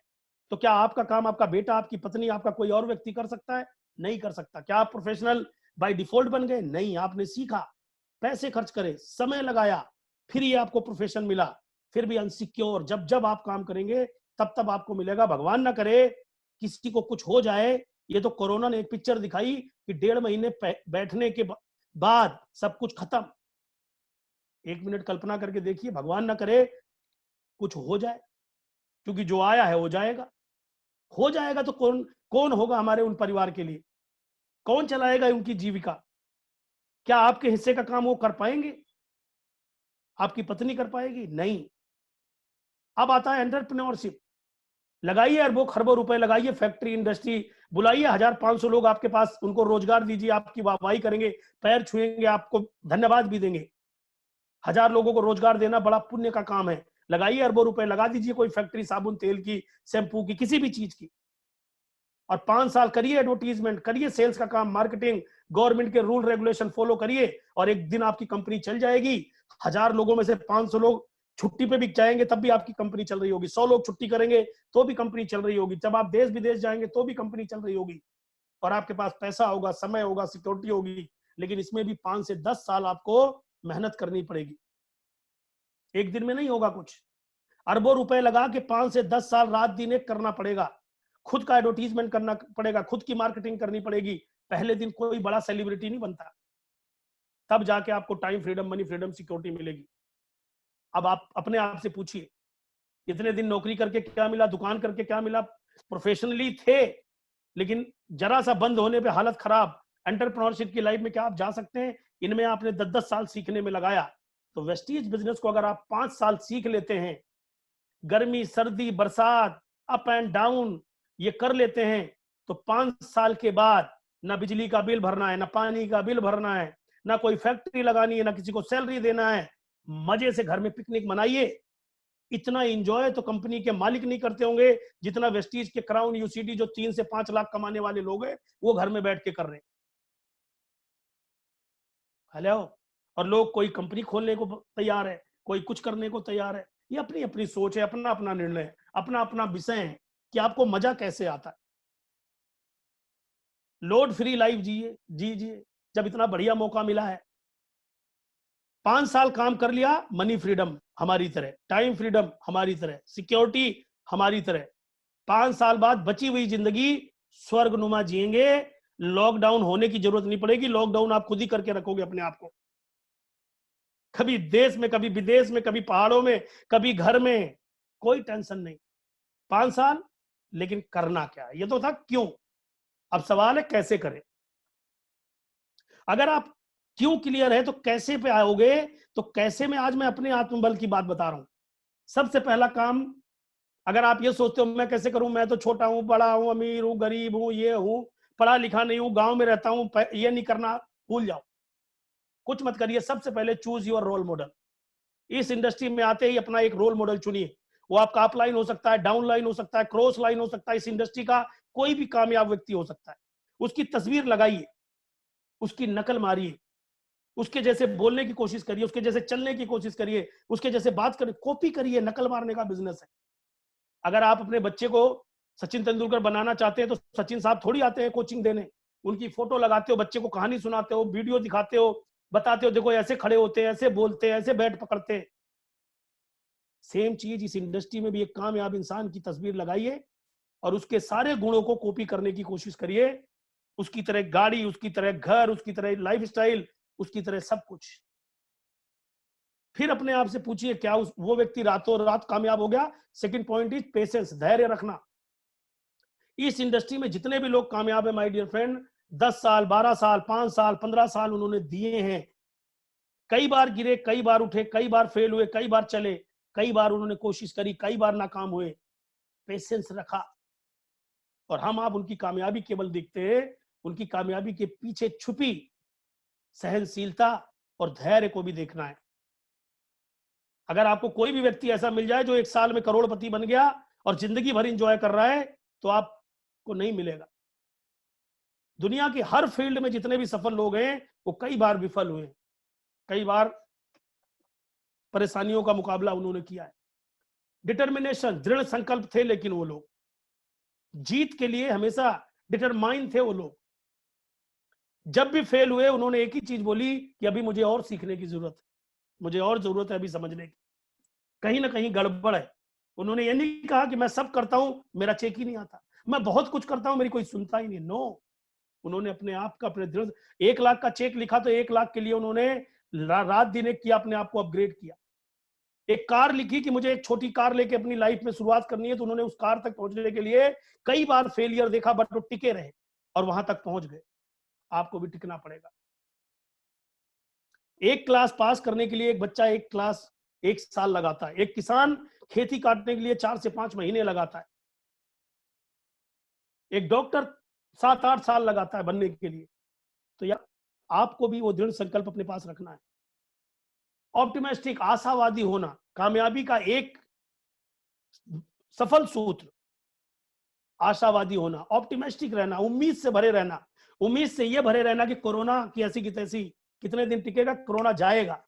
[SPEAKER 2] तो क्या आपका काम आपका बेटा, आपकी पत्नी, आपका कोई और व्यक्ति कर सकता है? नहीं कर सकता। क्या आप प्रोफेशनल बाय डिफॉल्ट बन गए? नहीं, आपने सीखा, पैसे खर्च करे, समय लगाया, फिर ये आपको प्रोफेशन मिला। फिर भी अनसिक्योर, जब जब आप काम करेंगे तब तब आपको मिलेगा। भगवान ना करे किसी को कुछ हो जाए। ये तो कोरोना ने एक पिक्चर दिखाई कि 1.5 महीने बैठने के बाद सब कुछ खत्म। 1 मिनट कल्पना करके देखिए, भगवान ना करे कुछ हो जाए, क्योंकि जो आया है वो जाएगा। हो जाएगा तो कौन कौन होगा हमारे उन परिवार के लिए? कौन चलाएगा उनकी जीविका? क्या आपके हिस्से का काम वो कर पाएंगे? आपकी पत्नी कर पाएगी? नहीं। अब आता है एंटरप्रेन्योरशिप। लगाइए अरबों खरबों रुपए, लगाइए फैक्ट्री इंडस्ट्री, बुलाइए 1500 लोग आपके पास, उनको रोजगार दीजिए, आपकी वाहवाही करेंगे, पैर छुएंगे, आपको धन्यवाद भी देंगे। 1000 लोगों को रोजगार देना बड़ा पुण्य का काम है। लगाइए अरबों रुपए, लगा दीजिए कोई फैक्ट्री, साबुन तेल की, शैम्पू की, किसी भी चीज की, और 5 साल करिए एडवर्टीजमेंट, करिए सेल्स का काम, मार्केटिंग, गवर्नमेंट के रूल रेगुलेशन फॉलो करिए, और एक दिन आपकी कंपनी चल जाएगी। 1000 लोगों में से 500 लोग छुट्टी पे भी जाएंगे तब भी आपकी कंपनी चल रही होगी। 100 लोग छुट्टी करेंगे तो भी कंपनी चल रही होगी। जब आप देश विदेश जाएंगे तो भी कंपनी चल रही होगी, और आपके पास पैसा होगा, समय होगा, सिक्योरिटी होगी। लेकिन इसमें भी 5 से 10 साल आपको मेहनत करनी पड़ेगी। एक दिन में नहीं होगा कुछ। अरबों रुपए लगा के 5 से 10 साल रात दिन एक करना पड़ेगा। खुद का एडवर्टीजमेंट करना पड़ेगा, खुद की मार्केटिंग करनी पड़ेगी। पहले दिन कोई बड़ा सेलिब्रिटी नहीं बनता, तब जाके आपको time freedom, money freedom, security मिलेगी। अब आप अपने आप से पूछिए, इतने दिन नौकरी करके क्या मिला, दुकान करके क्या मिला? प्रोफेशनली थे, लेकिन जरा सा बंद होने पे हालत खराब। एंटरप्रेन्योरशिप की लाइफ में क्या आप जा सकते हैं? इनमें आपने 10-10 साल सीखने में लगाया, तो वेस्टीज बिजनेस को अगर आप 5 साल सीख लेते हैं, गर्मी सर्दी बरसात, अप एंड डाउन ये कर लेते हैं, तो 5 साल के बाद ना बिजली का बिल भरना है, ना पानी का बिल भरना है, ना कोई फैक्ट्री लगानी है, ना किसी को सैलरी देना है। मजे से घर में पिकनिक मनाइए। इतना एंजॉय तो कंपनी के मालिक नहीं करते होंगे जितना वेस्टीज के क्राउन यूसीडी जो 3 से 5 लाख कमाने वाले लोग हैं वो घर में बैठ के कर रहे हैं। हेलो। और लोग कोई कंपनी खोलने को तैयार है, कोई कुछ करने को तैयार है। ये अपनी अपनी सोच है, अपना अपना निर्णय है, अपना अपना विषय है कि आपको मजा कैसे आता है। लोड फ्री लाइफ जीजिए जब इतना बढ़िया मौका मिला है। 5 साल काम कर लिया, मनी फ्रीडम हमारी तरह, टाइम फ्रीडम हमारी तरह, सिक्योरिटी हमारी तरह। 5 साल बाद बची हुई जिंदगी स्वर्गनुमा जिएंगे। लॉकडाउन होने की जरूरत नहीं पड़ेगी, लॉकडाउन आप खुद ही करके रखोगे अपने आप को। कभी देश में, कभी विदेश में, कभी पहाड़ों में, कभी घर में, कोई टेंशन नहीं। 5 साल, लेकिन करना क्या? ये तो था क्यों, अब सवाल है कैसे करें। अगर आप क्यों क्लियर है तो कैसे पे आओगे। तो कैसे में आज मैं अपने आत्मबल की बात बता रहा हूं। सबसे पहला काम, अगर आप ये सोचते हो मैं कैसे करूं, मैं तो छोटा हूं, बड़ा हूं, अमीर हूं, गरीब हूं, ये हूं, पढ़ा लिखा नहीं हूं, गांव में रहता हूं, ये नहीं करना, भूल जाओ, कुछ मत करिए। सबसे पहले चूज योर रोल मॉडल। इस इंडस्ट्री में आते ही अपना एक रोल मॉडल चुनिए। वो आपका अपलाइन हो सकता है, डाउन लाइन हो सकता है, क्रॉस लाइन हो सकता है। इस इंडस्ट्री का कोई भी कामयाब व्यक्ति हो सकता है। उसकी तस्वीर लगाइए, उसकी नकल मारिए, उसके जैसे बोलने की कोशिश करिए, उसके जैसे चलने की कोशिश करिए, उसके जैसे बात करिए, कॉपी करिए। नकल मारने का बिजनेस है। अगर आप अपने बच्चे को सचिन तेंदुलकर बनाना चाहते हैं तो सचिन साहब थोड़ी आते हैं कोचिंग देने। उनकी फोटो लगाते हो, बच्चे को कहानी सुनाते हो, वीडियो दिखाते हो, बताते हो देखो ऐसे खड़े होते हैं, ऐसे बोलते हैं, ऐसे बैट पकड़ते हैं। सेम चीज इस इंडस्ट्री में भी एक कामयाब इंसान की तस्वीर लगाइए और उसके सारे गुणों को कॉपी करने की कोशिश करिए। उसकी तरह गाड़ी, उसकी तरह घर, उसकी तरह लाइफस्टाइल, उसकी तरह सब कुछ। फिर अपने आप से पूछिए क्या वो व्यक्ति रातों रात कामयाब हो गया? सेकंड पॉइंट इज पेशेंस, धैर्य रखना। इस इंडस्ट्री में जितने भी लोग कामयाब है माय डियर फ्रेंड, 10 साल, 12 साल, 5 साल, 15 साल उन्होंने दिए हैं। कई बार गिरे, कई बार उठे, कई बार फेल हुए, कई बार चले, कई बार उन्होंने कोशिश करी, कई बार नाकाम हुए, पेशेंस रखा। और हम आप उनकी कामयाबी केवल देखते हैं, उनकी कामयाबी के पीछे छुपी सहनशीलता और धैर्य को भी देखना है। अगर आपको कोई भी व्यक्ति ऐसा मिल जाए जो 1 साल में करोड़पति बन गया और जिंदगी भर एंजॉय कर रहा है, तो आपको नहीं मिलेगा। दुनिया की हर फील्ड में जितने भी सफल लोग हैं वो कई बार विफल हुए, कई बार परेशानियों का मुकाबला उन्होंने किया है। डिटर्मिनेशन, दृढ़ संकल्प थे, लेकिन वो लोग जीत के लिए हमेशा डिटरमाइन थे। वो लोग जब भी फेल हुए उन्होंने एक ही चीज बोली कि अभी मुझे और सीखने की जरूरत है, मुझे और जरूरत है अभी समझने की, कहीं ना कहीं गड़बड़ है। उन्होंने ये नहीं कहा कि मैं सब करता हूं, मेरा चेक ही नहीं आता, मैं बहुत कुछ करता हूं, मेरी कोई सुनता ही नहीं। नो, उन्होंने अपने आप का, अपने दृढ़, 1 लाख का चेक लिखा तो 1 लाख के लिए उन्होंने रात दिन एक किया, अपने आप को अपग्रेड किया। एक कार लिखी कि मुझे एक छोटी कार लेके अपनी लाइफ में शुरुआत करनी है, तो उन्होंने उस कार तक पहुंचने के लिए कई बार फेलियर देखा, बट वो टिके रहे और वहां तक पहुंच गए। आपको भी टिकना पड़ेगा। एक क्लास पास करने के लिए एक बच्चा एक साल लगाता है। एक किसान खेती काटने के लिए 4 से 5 महीने लगाता है। एक डॉक्टर 7-8 साल लगाता है बनने के लिए। तो यार आपको भी वो दृढ़ संकल्प अपने पास रखना है। ऑप्टिमिस्टिक, आशावादी होना कामयाबी का एक सफल सूत्र। आशावादी होना, ऑप्टिमिस्टिक रहना, उम्मीद से भरे रहना। उम्मीद से ये भरे रहना कि कोरोना की ऐसी की तैसी कितने दिन टिकेगा, कोरोना जाएगा,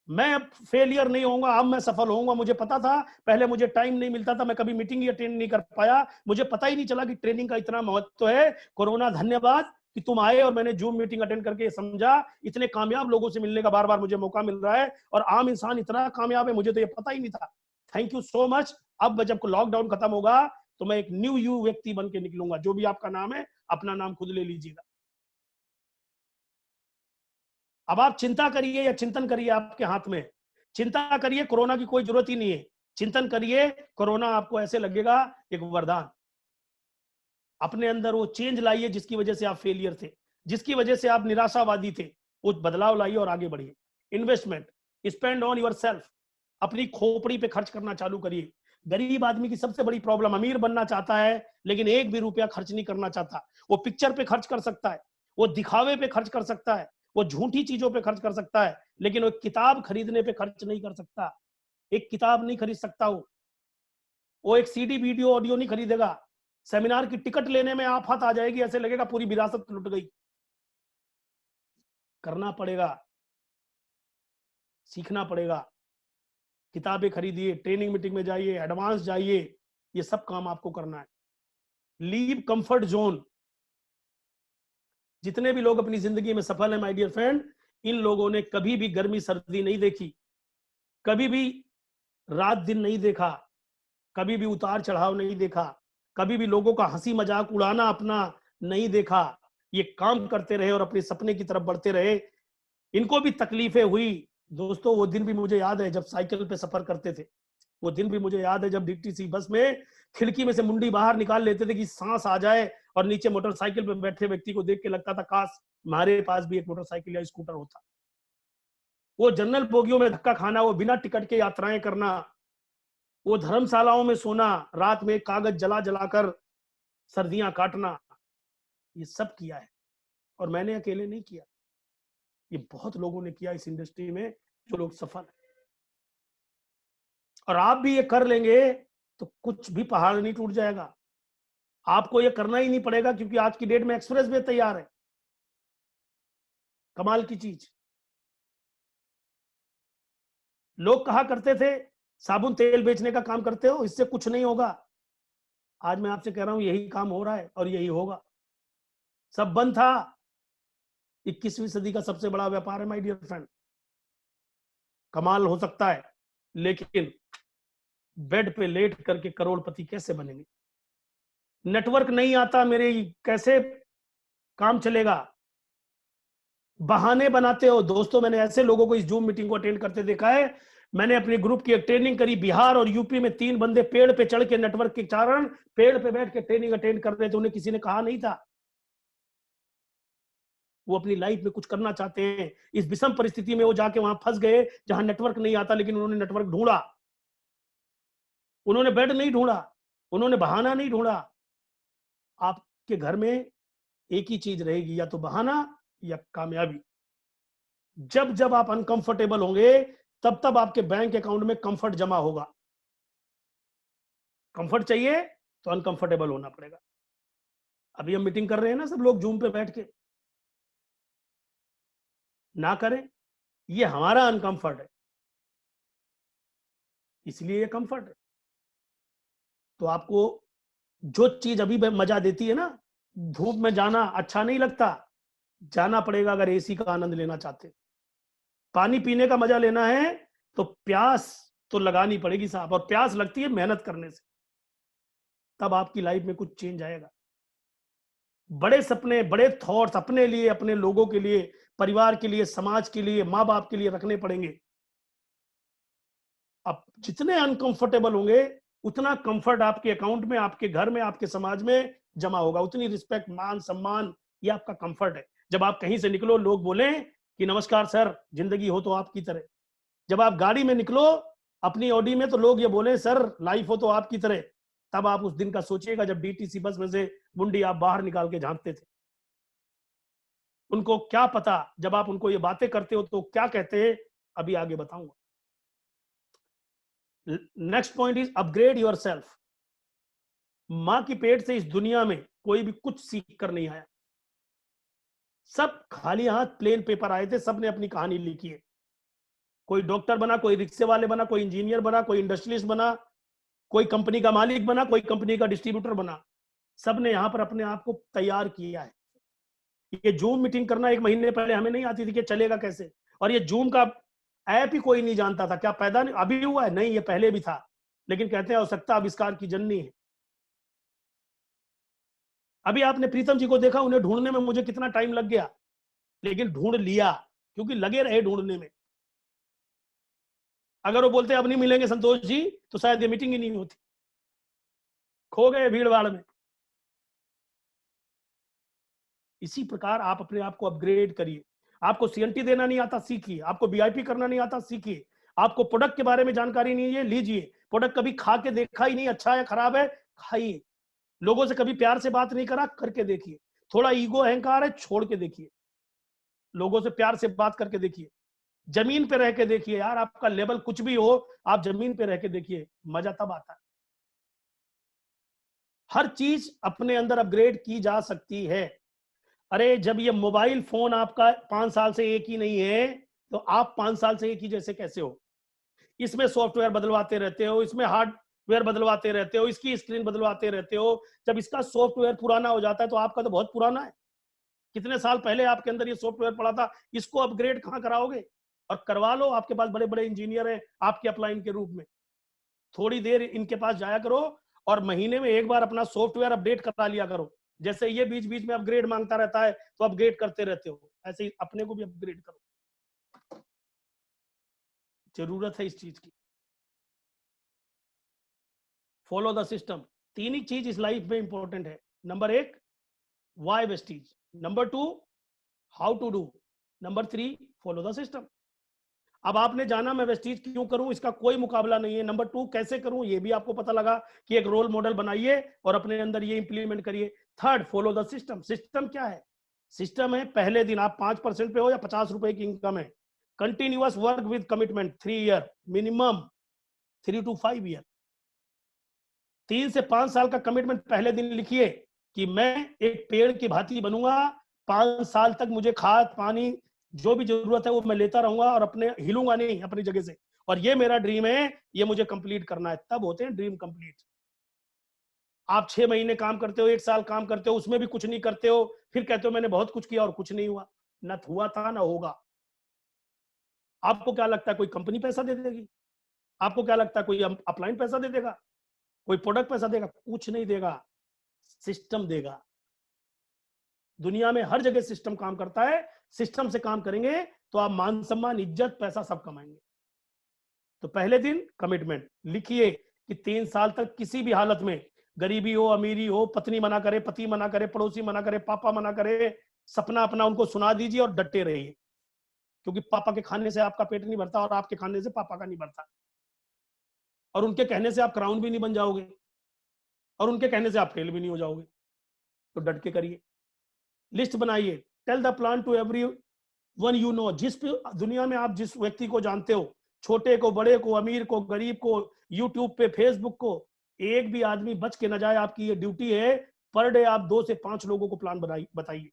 [SPEAKER 2] मैं अब फेलियर नहीं होऊंगा, अब मैं सफल होऊंगा। मुझे पता था, पहले मुझे टाइम नहीं मिलता था, मैं कभी मीटिंग ही अटेंड नहीं कर पाया, मुझे पता ही नहीं चला कि ट्रेनिंग का इतना महत्व है। कोरोना धन्यवाद कि तुम आए और मैंने जूम मीटिंग अटेंड करके समझा, इतने कामयाब लोगों से मिलने का बार बार मुझे मौका मिल रहा है, और आम इंसान इतना कामयाब है, मुझे तो ये पता ही नहीं था। Thank you so much. अब जब लॉकडाउन खत्म होगा तो मैं एक न्यू यू व्यक्ति बन के निकलूंगा। जो भी आपका नाम है, अपना नाम खुद ले लीजिएगा। अब आप चिंता करिए या चिंतन करिए, आपके हाथ में। चिंता करिए, कोरोना की कोई जरूरत ही नहीं है। चिंतन करिए, कोरोना आपको ऐसे लगेगा एक वरदान। अपने अंदर वो चेंज लाइए जिसकी वजह से आप फेलियर थे, जिसकी वजह से आप निराशावादी थे, वो बदलाव लाइए और आगे बढ़िए। Investment, spend on your self. अपनी खोपड़ी पे खर्च करना चालू करिए। गरीब आदमी की सबसे बड़ी प्रॉब्लम, अमीर बनना चाहता है लेकिन एक भी रुपया खर्च नहीं करना चाहता। वो पिक्चर पे खर्च कर सकता है, वो दिखावे पे खर्च कर सकता है, वो झूठी चीजों पे खर्च कर सकता है, लेकिन वो किताब खरीदने पे खर्च नहीं कर सकता। एक किताब नहीं खरीद सकता वो एक सीडी वीडियो ऑडियो नहीं खरीदेगा। सेमिनार की टिकट लेने में आफत आ जाएगी, ऐसे लगेगा पूरी विरासत लुट गई। करना पड़ेगा, सीखना पड़ेगा। किताबें खरीदिए, ट्रेनिंग मीटिंग में जाइए, एडवांस जाइए, ये सब काम आपको करना है। Leave comfort zone. जितने भी लोग अपनी जिंदगी में सफल हैं माय डियर फ्रेंड, इन लोगों ने कभी भी गर्मी सर्दी नहीं देखी, कभी भी रात दिन नहीं देखा, कभी भी उतार चढ़ाव नहीं देखा, कभी भी लोगों का हंसी मजाक उड़ाना अपना नहीं देखा। ये काम करते रहे और अपने सपने की तरफ बढ़ते रहे। इनको भी तकलीफें हुई दोस्तों। वो दिन भी मुझे याद है जब साइकिल पे सफर करते थे। वो दिन भी मुझे याद है जब डीटीसी बस में खिड़की में से मुंडी बाहर निकाल लेते थे कि सांस आ जाए, और नीचे मोटरसाइकिल पे बैठे व्यक्ति को देख के लगता था काश हमारे पास भी एक मोटरसाइकिल या स्कूटर होता। वो जनरल बोगियों में धक्का खाना, वो बिना टिकट के यात्राएं करना, वो धर्मशालाओं में सोना, रात में कागज जला जलाकर सर्दियां काटना, ये सब किया है। और मैंने अकेले नहीं किया, ये बहुत लोगों ने किया इस इंडस्ट्री में, जो लोग सफल हैं। और आप भी ये कर लेंगे तो कुछ भी पहाड़ नहीं टूट जाएगा। आपको ये करना ही नहीं पड़ेगा, क्योंकि आज की डेट में एक्सप्रेस वे तैयार है। कमाल की चीज। लोग कहा करते थे साबुन तेल बेचने का काम करते हो, इससे कुछ नहीं होगा। आज मैं आपसे कह रहा हूं यही काम हो रहा है और यही होगा। सब बंद था। 21वीं सदी का सबसे बड़ा व्यापार है माय डियर फ्रेंड। कमाल हो सकता है, लेकिन बेड पे लेट करके करोड़पति कैसे बनेंगे? नेटवर्क नहीं आता मेरे, कैसे काम चलेगा? बहाने बनाते हो दोस्तों। मैंने ऐसे लोगों को इस जूम मीटिंग को अटेंड करते देखा है। मैंने अपने ग्रुप की एक ट्रेनिंग करी, बिहार और यूपी में 3 बंदे पेड़ पे चढ़ के, नेटवर्क के कारण पेड़ पे बैठ के ट्रेनिंग अटेंड कर रहे थे। उन्हें किसी ने कहा नहीं था। वो अपनी लाइफ में कुछ करना चाहते हैं। इस विषम परिस्थिति में वो जाके वहां फंस गए जहां नेटवर्क नहीं आता, लेकिन उन्होंने नेटवर्क ढूंढा। उन्होंने बेड नहीं ढूंढा, उन्होंने बहाना नहीं ढूंढा। आपके घर में एक ही चीज रहेगी, या तो बहाना या कामयाबी। जब जब आप अनकंफर्टेबल होंगे, तब तब आपके बैंक अकाउंट में कंफर्ट जमा होगा। कंफर्ट चाहिए तो अनकंफर्टेबल होना पड़ेगा। अभी हम मीटिंग कर रहे हैं ना, सब लोग जूम पे बैठ के। ना करें, ये हमारा अनकंफर्ट है, इसलिए ये कंफर्ट है। तो आपको जो चीज अभी मजा देती है ना, धूप में जाना अच्छा नहीं लगता, जाना पड़ेगा अगर एसी का आनंद लेना चाहते। पानी पीने का मजा लेना है तो प्यास तो लगानी पड़ेगी साहब, और प्यास लगती है मेहनत करने से। तब आपकी लाइफ में कुछ चेंज आएगा। बड़े सपने, बड़े थॉट्स अपने लिए, अपने लोगों के लिए, परिवार के लिए, समाज के लिए, माँ बाप के लिए रखने पड़ेंगे। अब जितने अनकंफर्टेबल होंगे उतना कंफर्ट आपके अकाउंट में, आपके घर में, आपके समाज में जमा होगा। उतनी रिस्पेक्ट, मान सम्मान, ये आपका कंफर्ट है। जब आप कहीं से निकलो, लोग बोले कि नमस्कार सर, जिंदगी हो तो आपकी तरह। जब आप गाड़ी में निकलो अपनी ऑडी में, तो लोग ये बोले सर लाइफ हो तो आपकी तरह। तब आप उस दिन का सोचिएगा जब डीटीसी बस में से मुंडी आप बाहर निकाल के झांकते थे। उनको क्या पता जब आप उनको ये बातें करते हो तो क्या कहते हैं, अभी आगे बताऊंगा। Next point is upgrade your self. मां की पेट से इस दुनिया में कोई भी कुछ सीख कर नहीं आया। सब खाली हाथ प्लेन पेपर आए थे, सबने अपनी कहानी लिखी है। कोई डॉक्टर बना, कोई रिक्शे वाले बना, कोई इंजीनियर बना, कोई इंडस्ट्रियलिस्ट बना, कोई कंपनी का मालिक बना, कोई कंपनी का डिस्ट्रीब्यूटर बना। सबने यहां पर अपने आप को तैयार किया है। ये जूम मीटिंग करना 1 महीने पहले हमें नहीं आती थी कि चलेगा कैसे। और ये जूम का ऐप ही कोई नहीं जानता था। क्या पैदा नहीं अभी हुआ है? नहीं, ये पहले भी था। लेकिन कहते हैं आवश्यकता आविष्कार की जननी है। अभी आपने प्रीतम जी को देखा, उन्हें ढूंढने में मुझे कितना टाइम लग गया, लेकिन ढूंढ लिया, क्योंकि लगे रहे ढूंढने में। अगर वो बोलते अब नहीं मिलेंगे संतोष जी, तो शायद ये मीटिंग ही नहीं होती। खो गए भीड़ भाड़ में। इसी प्रकार आप अपने आप को अपग्रेड करिए। आपको सीएनटी देना नहीं आता, सीखिए। आपको बीआईपी करना नहीं आता, सीखिए। आपको प्रोडक्ट के बारे में जानकारी नहीं है, लीजिए। प्रोडक्ट कभी खा के देखा ही नहीं, अच्छा है खराब है, खाइए। लोगों से कभी प्यार से बात नहीं करा, करके देखिए। थोड़ा ईगो अहंकार है, छोड़ के देखिए। लोगों से प्यार से बात करके देखिए। जमीन पे रह के देखिए यार, आपका लेवल कुछ भी हो, आप जमीन पे रह के देखिए, मजा तब आता है। हर चीज अपने अंदर अपग्रेड की जा सकती है। अरे जब ये मोबाइल फोन आपका 5 साल से एक ही नहीं है, तो आप 5 साल से एक ही जैसे कैसे हो? इसमें सॉफ्टवेयर बदलवाते रहते हो, इसमें हार्डवेयर बदलवाते रहते हो, इसकी स्क्रीन बदलवाते रहते हो। जब इसका सॉफ्टवेयर पुराना हो जाता है तो आपका तो बहुत पुराना है। कितने साल पहले आपके अंदर ये सॉफ्टवेयर पड़ा था, इसको अपग्रेड कहां कराओगे? और करवा लो, आपके पास बड़े बड़े इंजीनियर हैं आपके अपलाइन के रूप में। थोड़ी देर इनके पास जाया करो और महीने में एक बार अपना सॉफ्टवेयर अपडेट करा लिया करो। जैसे ये बीच बीच में अपग्रेड मांगता रहता है तो अपग्रेड करते रहते हो, ऐसे ही अपने को भी अपग्रेड करो। जरूरत है इस चीज की। Follow the system. 3 ही चीज इस लाइफ में इंपॉर्टेंट है। Number 1 why Vestige, number 2 how to do, number 3 follow the system. अब आपने जाना मैं वेस्टीज क्यों करूं, इसका कोई मुकाबला नहीं है। नंबर 2 कैसे करूं, ये भी आपको पता लगा कि एक रोल मॉडल बनाइए और अपने अंदर ये इंप्लीमेंट करिए। Third follow the system. System क्या है? सिस्टम है पहले दिन आप 5% पे हो या 50 रुपए की इनकम है, continuous work with commitment 3 year minimum, 3 to 5 year. 3 से 5 साल का कमिटमेंट पहले दिन लिखिए कि मैं एक पेड़ की भांति बनूंगा। 5 साल तक मुझे खाद पानी जो भी जरूरत है वो मैं लेता रहूंगा और अपने हिलूंगा नहीं अपनी जगह से। और ये मेरा ड्रीम है, ये मुझे कंप्लीट करना है। तब होते हैं ड्रीम कंप्लीट। आप 6 महीने काम करते हो, 1 साल काम करते हो, उसमें भी कुछ नहीं करते हो, फिर कहते हो मैंने बहुत कुछ किया और कुछ नहीं हुआ। न हुआ था ना होगा। आपको क्या लगता है कोई कंपनी पैसा दे देगी? आपको क्या लगता है कोई अपलाइन पैसा दे देगा? कोई प्रोडक्ट पैसा देगा? कुछ नहीं देगा, सिस्टम देगा। दुनिया में हर जगह सिस्टम काम करता है। सिस्टम से काम करेंगे तो आप मान सम्मान इज्जत पैसा सब कमाएंगे। तो पहले दिन कमिटमेंट लिखिए कि 3 साल तक किसी भी हालत में, गरीबी हो अमीरी हो, पत्नी मना करे, पति मना करे, पड़ोसी मना करे, पापा मना करे, सपना अपना उनको सुना दीजिए और डटे रहिए। क्योंकि पापा के खाने से आपका पेट नहीं भरता और आपके खाने से पापा का नहीं भरता। और उनके कहने से आप क्राउन भी नहीं बन जाओगे और उनके कहने से आप फेल भी नहीं हो जाओगे। तो डट के करिए। लिस्ट बनाइए। Tell the plan to everyone you know. जिस दुनिया में आप जिस व्यक्ति को जानते हो, छोटे को, बड़े को, अमीर को, गरीब को, यूट्यूब पे, फेसबुक को, एक भी आदमी बच के न जाए। आपकी ये ड्यूटी है। पर डे आप 2 से 5 लोगों को प्लान बताइए।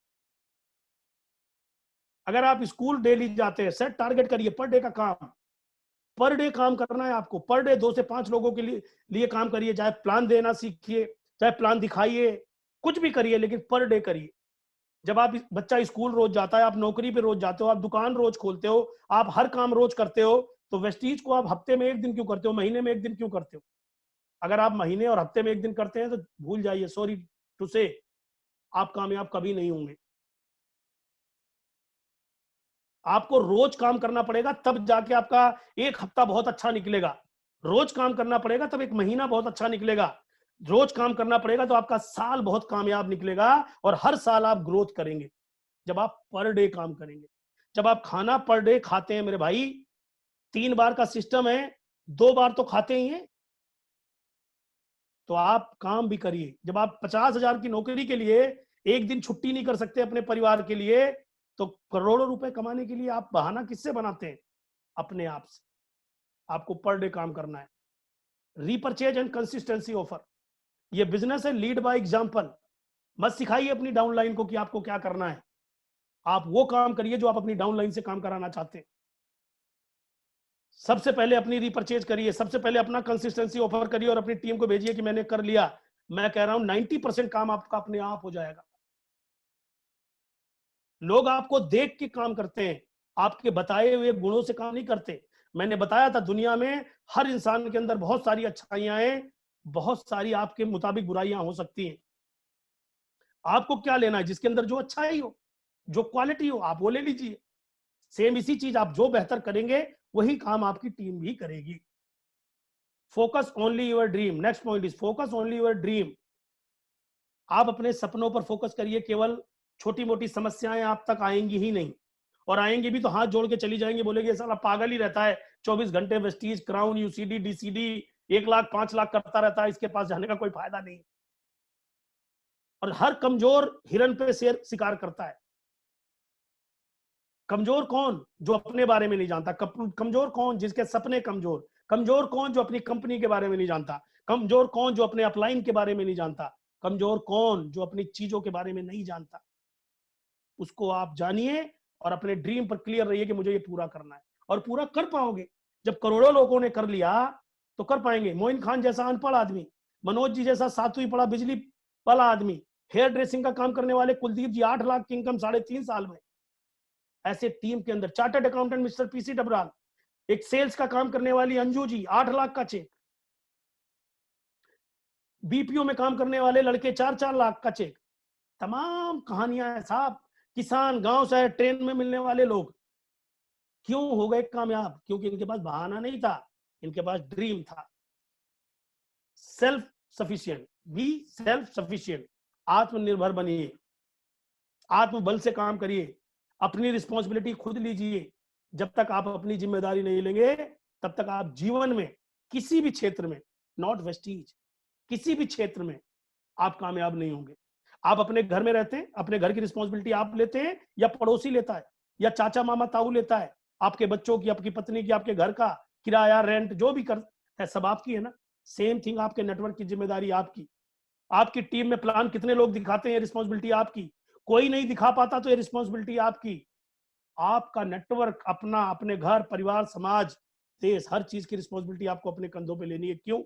[SPEAKER 2] अगर आप स्कूल डेली जाते हैं, सेट टारगेट करिए पर डे का काम। पर डे काम करना है आपको। पर डे 2 से 5 लोगों के लिए काम करिए। चाहे प्लान देना सीखिए, चाहे प्लान दिखाइए, कुछ भी करिए, लेकिन पर डे करिए। जब आप बच्चा स्कूल रोज जाता है, आप नौकरी पे रोज जाते हो, आप दुकान रोज खोलते हो, आप हर काम रोज करते हो, तो वेस्टीज को आप हफ्ते में 1 दिन क्यों करते हो, महीने में 1 दिन क्यों करते हो? अगर आप महीने और हफ्ते में 1 दिन करते हैं तो भूल जाइए, सॉरी टू से, आप कामयाब कभी नहीं होंगे। आपको रोज काम करना पड़ेगा, तब जाके आपका एक हफ्ता बहुत अच्छा निकलेगा। रोज काम करना पड़ेगा तब एक महीना बहुत अच्छा निकलेगा। रोज काम करना पड़ेगा तो आपका साल बहुत कामयाब निकलेगा, और हर साल आप ग्रोथ करेंगे जब आप पर डे काम करेंगे। जब आप खाना पर डे खाते हैं मेरे भाई, 3 बार का सिस्टम है, 2 बार तो खाते ही हैं, तो आप काम भी करिए। जब आप 50,000 की नौकरी के लिए एक दिन छुट्टी नहीं कर सकते अपने परिवार के लिए, तो करोड़ों रुपए कमाने के लिए आप बहाना किससे बनाते हैं? अपने आप से। आपको पर डे काम करना है। रीपरचेज एंड कंसिस्टेंसी ऑफर, ये बिजनेस है, लीड बाय एग्जांपल। मत सिखाइए अपनी डाउनलाइन को कि आपको क्या करना है। आप वो काम करिए जो आप अपनी डाउनलाइन से काम कराना चाहते हैं। सबसे पहले अपनी रीपरचेज करिए, सबसे पहले अपना कंसिस्टेंसी ऑफर करिए और अपनी टीम को भेजिए कि मैंने कर लिया। मैं कह रहा हूं 90% काम आपका अपने आप हो जाएगा। लोग आपको देख के काम करते हैं, आपके बताए हुए गुणों से काम नहीं करते। मैंने बताया था दुनिया में हर इंसान के अंदर बहुत सारी अच्छाइयां हैं, बहुत सारी आपके मुताबिक बुराइयां हो सकती हैं। आपको क्या लेना है? जिसके अंदर जो अच्छाई हो, जो क्वालिटी हो, आप वो ले लीजिए। सेम इसी चीज आप जो बेहतर करेंगे वही काम आपकी टीम भी करेगी। Focus only your dream. Next point is focus only your dream. आप अपने सपनों पर फोकस करिए, केवल छोटी मोटी समस्याएं आप तक आएंगी ही नहीं, और आएंगी भी तो हाथ जोड़ के चली जाएंगी, बोलेगी साला पागल ही रहता है, 24 घंटे Vestige, crown, UCD, डीसीडी 1 lakh 5 lakh करता रहता है, इसके पास जाने का कोई फायदा नहीं। और हर कमजोर हिरन पे शेर शिकार करता है। कमजोर कौन? जो अपने बारे में नहीं जानता। कमजोर कौन? जिसके सपने कमजोर। कमजोर कौन? जो अपनी कंपनी के बारे में नहीं जानता। कमजोर कौन? जो अपने अपलाइन के बारे में नहीं जानता। कमजोर कौन? जो अपनी चीजों के बारे में नहीं जानता। उसको आप जानिए और अपने ड्रीम पर क्लियर रहिए कि मुझे ये पूरा करना है, और पूरा कर पाओगे। जब करोड़ों लोगों ने कर लिया तो कर पाएंगे। मोइन खान जैसा अनपढ़ आदमी, मनोज जी जैसा 7वीं पढ़ा बिजली वाला आदमी, हेयर ड्रेसिंग का काम करने वाले कुलदीप जी 8 लाख की इनकम 3.5 साल में। ऐसे टीम के अंदर chartered accountant mister PC Dabral, एक सेल्स का काम करने वाली अंजू जी 8 लाख का चेक, बीपीओ में काम करने वाले लड़के 4-4 लाख का चेक। तमाम कहानियां हैं साहब। किसान, गांव से ट्रेन में मिलने वाले लोग क्यों हो गए कामयाब? क्योंकि इनके पास बहाना नहीं था, इनके पास ड्रीम था। Self sufficient, be self sufficient. आत्मनिर्भर बनिए, आत्मबल से काम करिए, अपनी रिस्पॉन्सिबिलिटी खुद लीजिए। जब तक आप अपनी जिम्मेदारी नहीं लेंगे तब तक आप जीवन में किसी भी क्षेत्र में, नॉट वेस्टीज, किसी भी क्षेत्र में आप कामयाब नहीं होंगे। आप अपने घर में रहते हैं, अपने घर की रिस्पॉन्सिबिलिटी आप लेते हैं या पड़ोसी लेता है या चाचा मामा ताऊ लेता है? आपके बच्चों की, आपकी पत्नी की, आपके घर का किराया, रेंट जो भी कर है सब आपकी है ना। सेम थिंग आपके नेटवर्क की जिम्मेदारी आपकी। आपकी टीम में प्लान कितने लोग दिखाते हैं, रिस्पॉन्सिबिलिटी आपकी। कोई नहीं दिखा पाता तो ये रिस्पॉन्सिबिलिटी आपकी। आपका नेटवर्क अपना, अपने घर, परिवार, समाज, देश, हर चीज की रिस्पॉन्सिबिलिटी आपको अपने कंधों पे लेनी है। क्यों?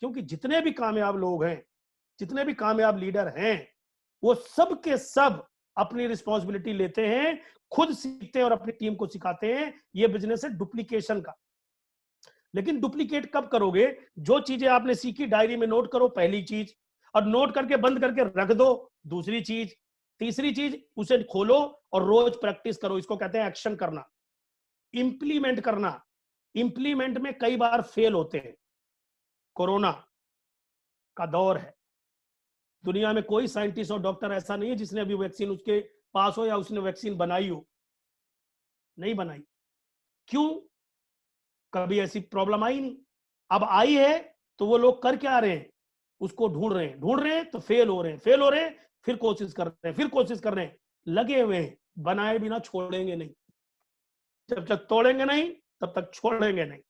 [SPEAKER 2] क्योंकि जितने भी कामयाब लोग हैं, जितने भी कामयाब लीडर हैं, वो सब के सब अपनी रिस्पॉन्सिबिलिटी लेते हैं, खुद सीखते हैं और अपनी टीम को सिखाते हैं। ये बिजनेस है डुप्लीकेशन का। लेकिन डुप्लीकेट कब करोगे? जो चीजें आपने सीखी डायरी में नोट करो, पहली चीज, और नोट करके बंद करके रख दो, दूसरी चीज। तीसरी चीज, उसे खोलो और रोज प्रैक्टिस करो। इसको कहते हैं एक्शन करना, इंप्लीमेंट करना। इंप्लीमेंट में कई बार फेल होते हैं। कोरोना का दौर है, दुनिया में कोई साइंटिस्ट और डॉक्टर ऐसा नहीं है जिसने अभी वैक्सीन उसके पास हो या उसने वैक्सीन बनाई हो। नहीं बनाई। क्यों? कभी ऐसी प्रॉब्लम आई नहीं। अब आई है तो वो लोग कर क्या रहे हैं? उसको ढूंढ रहे हैं तो फेल हो रहे हैं, फेल हो रहे हैं, फिर कोशिश कर रहे हैं, फिर कोशिश कर रहे हैं, लगे हुए हैं। बनाए बिना छोड़ेंगे नहीं। जब तक तोड़ेंगे नहीं तब तक छोड़ेंगे नहीं।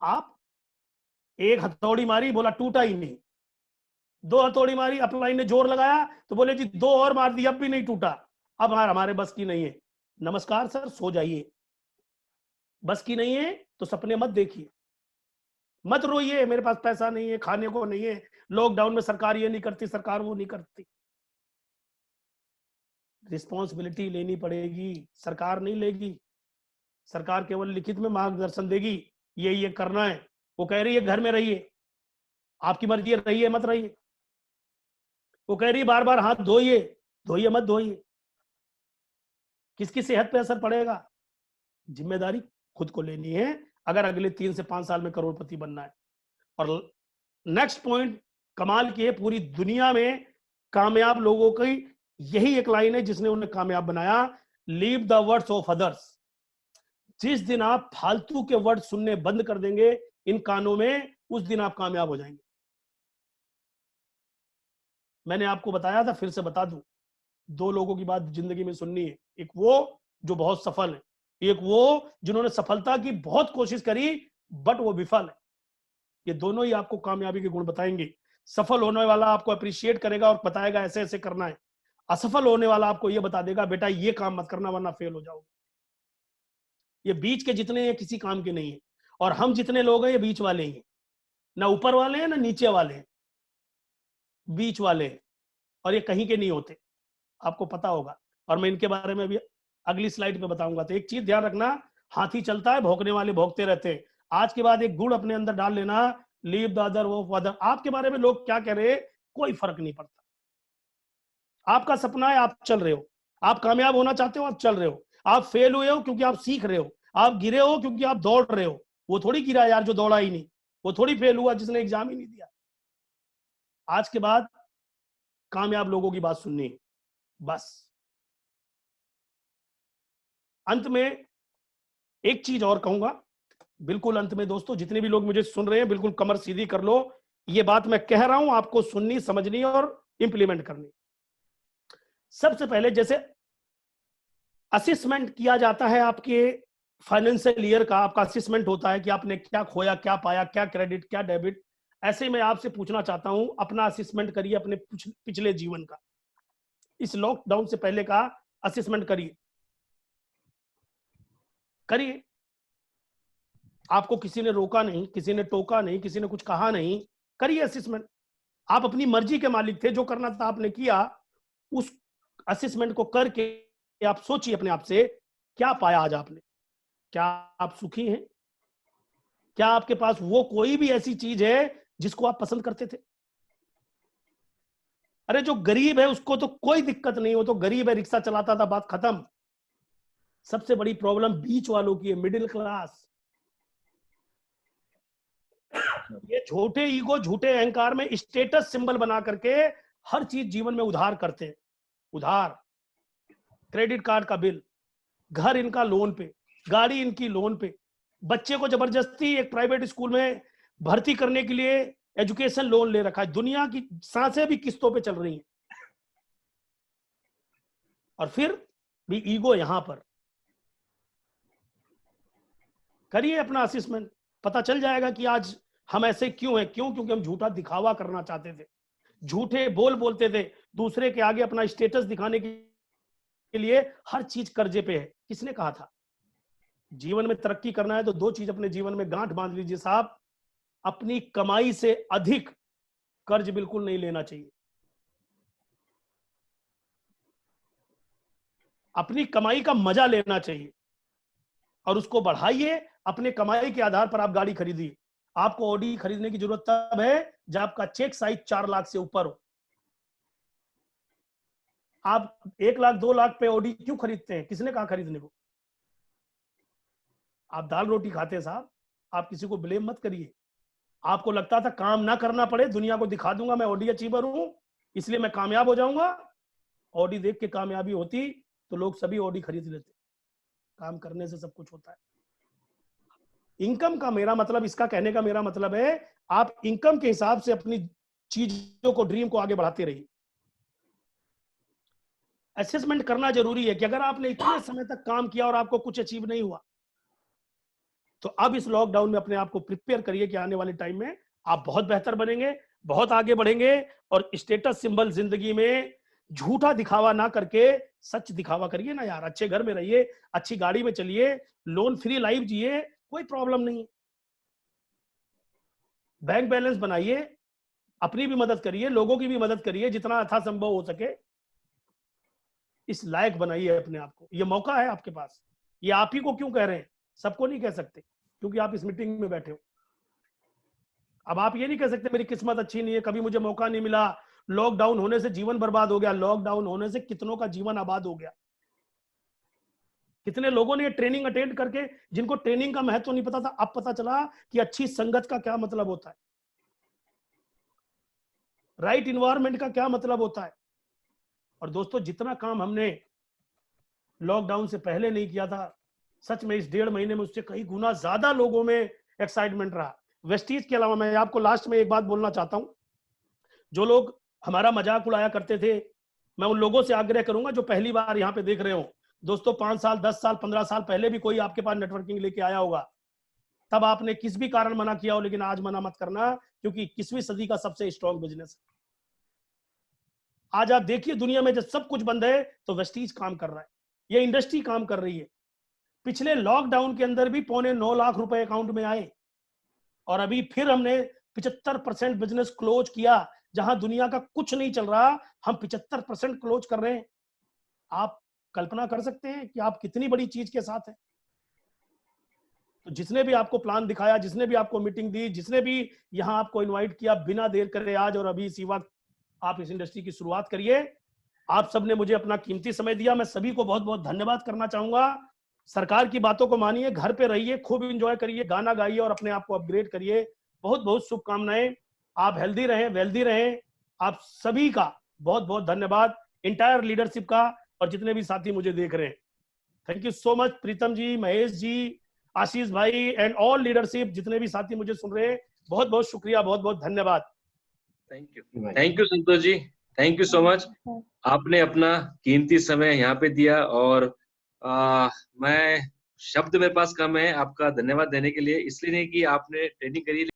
[SPEAKER 2] आप एक हथौड़ी मारी, बोला टूटा ही नहीं। 2 हथौड़ी मारी, अपलाइन ने जोर लगाया तो बोले जी 2 और मार दी, अब भी नहीं टूटा। अब हमारे बस की नहीं है। नमस्कार सर, सो जाइए। बस की नहीं है तो सपने मत देखिए, मत रोइए मेरे पास पैसा नहीं है, खाने को नहीं है, लॉकडाउन में सरकार ये नहीं करती, सरकार वो नहीं करती। रिस्पॉन्सिबिलिटी लेनी पड़ेगी, सरकार नहीं लेगी। सरकार केवल लिखित में मार्गदर्शन देगी, ये करना है। वो कह रही है घर में रहिए, आपकी मर्जी है, रहिए मत रहिए। वो कह रही है बार बार हाथ धोइए, धोइए मत धोइए। किसकी सेहत पे असर पड़ेगा? जिम्मेदारी खुद को लेनी है अगर अगले 3 से 5 साल में करोड़पति बनना है। और नेक्स्ट पॉइंट कमाल की है, पूरी दुनिया में कामयाब लोगों की यही एक लाइन है जिसने उन्हें कामयाब बनाया, leave the words of others. जिस दिन आप फालतू के वर्ड सुनने बंद कर देंगे इन कानों में, उस दिन आप कामयाब हो जाएंगे। मैंने आपको बताया था, फिर से बता दूं, 2 लोगों की बात जिंदगी में सुननी है। एक वो जो बहुत सफल है, एक वो जिन्होंने सफलता की बहुत कोशिश करी बट वो विफल है। ये दोनों ही आपको कामयाबी के गुण बताएंगे। सफल होने वाला आपको अप्रिशिएट करेगा और बताएगा ऐसे ऐसे करना है। असफल होने वाला आपको ये बता देगा बेटा ये काम मत करना वरना फेल हो जाओगे। ये बीच के जितने हैं किसी काम के नहीं है, और हम जितने लोग हैं ये बीच वाले ही हैं, ना ऊपर वाले हैं ना नीचे वाले हैं, बीच वाले हैं, और ये कहीं के नहीं होते, आपको पता होगा। और मैं इनके बारे में भी अगली स्लाइड पे बताऊंगा। तो एक चीज ध्यान रखना, हाथी चलता है भौंकने वाले भौंकते रहते हैं। आज के बाद एक गुण अपने अंदर डाल लेना, leave the other of other. आपके बारे में लोग क्या कह रहे हैं कोई फर्क नहीं पड़ता। आपका सपना है, आप चल रहे हो। आप कामयाब होना चाहते हो, आप चल रहे हो। आप फेल हुए हो क्योंकि आप सीख रहे हो। आप गिरे हो क्योंकि आप दौड़ रहे हो। वो थोड़ी गिरा यार जो दौड़ा ही नहीं, वो थोड़ी फेल हुआ जिसने एग्जाम ही नहीं दिया। आज के बाद कामयाब लोगों की बात सुननी है बस। अंत में एक चीज और कहूंगा, बिल्कुल अंत में दोस्तों, जितने भी लोग मुझे सुन रहे हैं बिल्कुल कमर सीधी कर लो। ये बात मैं कह रहा हूं आपको सुननी, समझनी और इंप्लीमेंट करनी। सबसे पहले जैसे असेसमेंट किया जाता है आपके फाइनेंशियल ईयर का, आपका असेसमेंट होता है कि आपने क्या खोया, क्या पाया, क्या क्रेडिट, क्या डेबिट। ऐसे मैं आपसे पूछना चाहता हूं, अपना असेसमेंट करिए अपने पिछले जीवन का। इस लॉकडाउन से पहले का असेसमेंट करिए। आपको किसी ने रोका नहीं, किसी ने टोका नहीं, किसी ने कुछ कहा नहीं, करिए असेसमेंट। आप अपनी मर्जी के मालिक थे, जो करना था आपने किया। उस असेसमेंट को करके आप सोचिए अपने आप से, क्या पाया आज आपने? क्या आप सुखी हैं? क्या आपके पास वो कोई भी ऐसी चीज है जिसको आप पसंद करते थे? अरे जो गरीब है उसको तो कोई दिक्कत नहीं, वो तो गरीब है, रिक्शा चलाता था, बात खत्म। सबसे बड़ी प्रॉब्लम बीच वालों की है, मिडिल क्लास। ये झूठे ईगो, झूठे अहंकार में स्टेटस सिंबल बना करके हर चीज जीवन में उधार करते हैं। उधार, क्रेडिट कार्ड का बिल, घर इनका लोन पे, गाड़ी इनकी लोन पे, बच्चे को जबरदस्ती एक प्राइवेट स्कूल में भर्ती करने के लिए एजुकेशन लोन ले रखा है। दुनिया की सांसें भी किस्तों पे चल रही हैं, और फिर भी ईगो यहां पर। करिए अपना असेसमेंट, पता चल जाएगा कि आज हम ऐसे क्यों हैं। क्यों? क्योंकि हम झूठा दिखावा करना चाहते थे, झूठे बोल बोलते थे, दूसरे के आगे अपना स्टेटस दिखाने के लिए हर चीज कर्जे पे है। किसने कहा था? जीवन में तरक्की करना है तो 2 चीज अपने जीवन में गांठ बांध लीजिए साहब। अपनी कमाई से अधिक कर्ज बिल्कुल नहीं लेना चाहिए। अपनी कमाई का मजा लेना चाहिए और उसको बढ़ाइए। अपने कमाई के आधार पर आप गाड़ी खरीदिए। आपको ऑडी खरीदने की जरूरत तब है जब आपका चेक साइज 4 लाख से ऊपर हो। आप 1 लाख 2 लाख पे ऑडी क्यों खरीदते हैं? किसने कहा खरीदने को? आप दाल रोटी खाते हैं साहब, आप किसी को ब्लेम मत करिए। आपको लगता था काम ना करना पड़े, दुनिया को दिखा दूंगा मैं ऑडी अचीवर हूं, इसलिए मैं कामयाब हो जाऊंगा। ऑडी देख के कामयाबी होती तो लोग सभी ऑडी खरीद लेते। काम करने से सब कुछ होता है। इनकम का मेरा मतलब, इसका कहने का मेरा मतलब है, आप इनकम के हिसाब से अपनी चीजों को, ड्रीम को आगे बढ़ाते रहिए। असेसमेंट करना जरूरी है कि अगर आपने इतने समय तक काम किया और आपको कुछ अचीव नहीं हुआ, तो अब इस लॉकडाउन में अपने आप को प्रिपेयर करिए कि आने वाले टाइम में आप बहुत बेहतर बनेंगे, बहुत आगे बढ़ेंगे। और स्टेटस सिंबल जिंदगी में झूठा दिखावा ना करके सच दिखावा करिए ना यार। अच्छे घर में रहिए, अच्छी गाड़ी में चलिए, लोन फ्री लाइफ जिए, कोई प्रॉब्लम नहीं। बैंक बैलेंस बनाइए, अपनी भी मदद करिए, लोगों की भी मदद करिए, जितना यथासंभव हो सके। इस लायक बनाइए अपने आप को। ये मौका है आपके पास। ये आप ही को क्यों कह रहे हैं, सबको नहीं कह सकते, क्योंकि आप इस मीटिंग में बैठे हो। अब आप ये नहीं कह सकते मेरी किस्मत अच्छी नहीं है, कभी मुझे मौका नहीं मिला, लॉकडाउन होने से जीवन बर्बाद हो गया। लॉकडाउन होने से कितनों का जीवन आबाद हो गया। कितने लोगों ने ट्रेनिंग अटेंड करके, जिनको ट्रेनिंग का महत्व नहीं पता था, अब पता चला कि अच्छी संगत का क्या मतलब होता है, राइट इन्वायरमेंट का क्या मतलब होता है। और दोस्तों, जितना काम हमने लॉकडाउन से पहले नहीं किया था, सच में इस 1.5 महीने में उससे कई गुना ज्यादा लोगों में एक्साइटमेंट रहा। वेस्टीज के अलावा मैं आपको लास्ट में एक बात बोलना चाहता हूं, जो लोग हमारा मजाक उड़ाया करते थे, मैं उन लोगों से आग्रह करूंगा जो पहली बार यहाँ पे देख रहे हो, दोस्तों 5 साल 10 साल 15 साल पहले भी कोई आपके पास नेटवर्किंग लेके आया होगा, तब आपने किस भी कारण मना किया हो, लेकिन आज मना मत करना, क्योंकि 21वीं सदी का सबसे स्ट्रॉन्ग बिजनेस है। आज आप देखिए दुनिया में जब सब कुछ बंद है तो वेस्टीज काम कर रहा है, ये इंडस्ट्री काम कर रही है। पिछले लॉकडाउन के अंदर भी 8.25 लाख रुपए अकाउंट में आए, और अभी फिर हमने 75% बिजनेस क्लोज किया। जहां दुनिया का कुछ नहीं चल रहा, हम 75% क्लोज कर रहे हैं। आप कल्पना कर सकते हैं कि आप कितनी बड़ी चीज के साथ हैं। तो जिसने भी आपको प्लान दिखाया, जिसने भी आपको मीटिंग दी, जिसने भी यहां आपको इनवाइट किया, बिना देर करे आज और अभी इसी वक्त आप इस इंडस्ट्री की शुरुआत करिए। आप सबने मुझे अपना कीमती समय दिया, मैं सभी को बहुत बहुत धन्यवाद करना चाहूंगा। सरकार की बातों को मानिए, घर पे रहिए, खूब एंजॉय करिए, गाना गाइए और अपने आप को अपग्रेड करिए। बहुत बहुत शुभकामनाएं। आप हेल्दी रहें, वेल्दी रहें। आप सभी का बहुत बहुत धन्यवाद, इंटायर लीडरशिप का, और जितने भी साथी मुझे देख रहे हैं। थैंक यू सो मच प्रीतम जी, महेश जी, आशीष भाई एंड ऑल लीडरशिप, जितने भी साथी मुझे सुन रहे हैं, बहुत बहुत शुक्रिया, बहुत बहुत धन्यवाद।
[SPEAKER 1] Thank you Santosh ji, thank you so much. आपने अपना कीमती समय यहाँ पे दिया, और मैं शब्द मेरे पास कम है आपका धन्यवाद देने के लिए, इसलिए नहीं कि आपने ट्रेनिंग करी,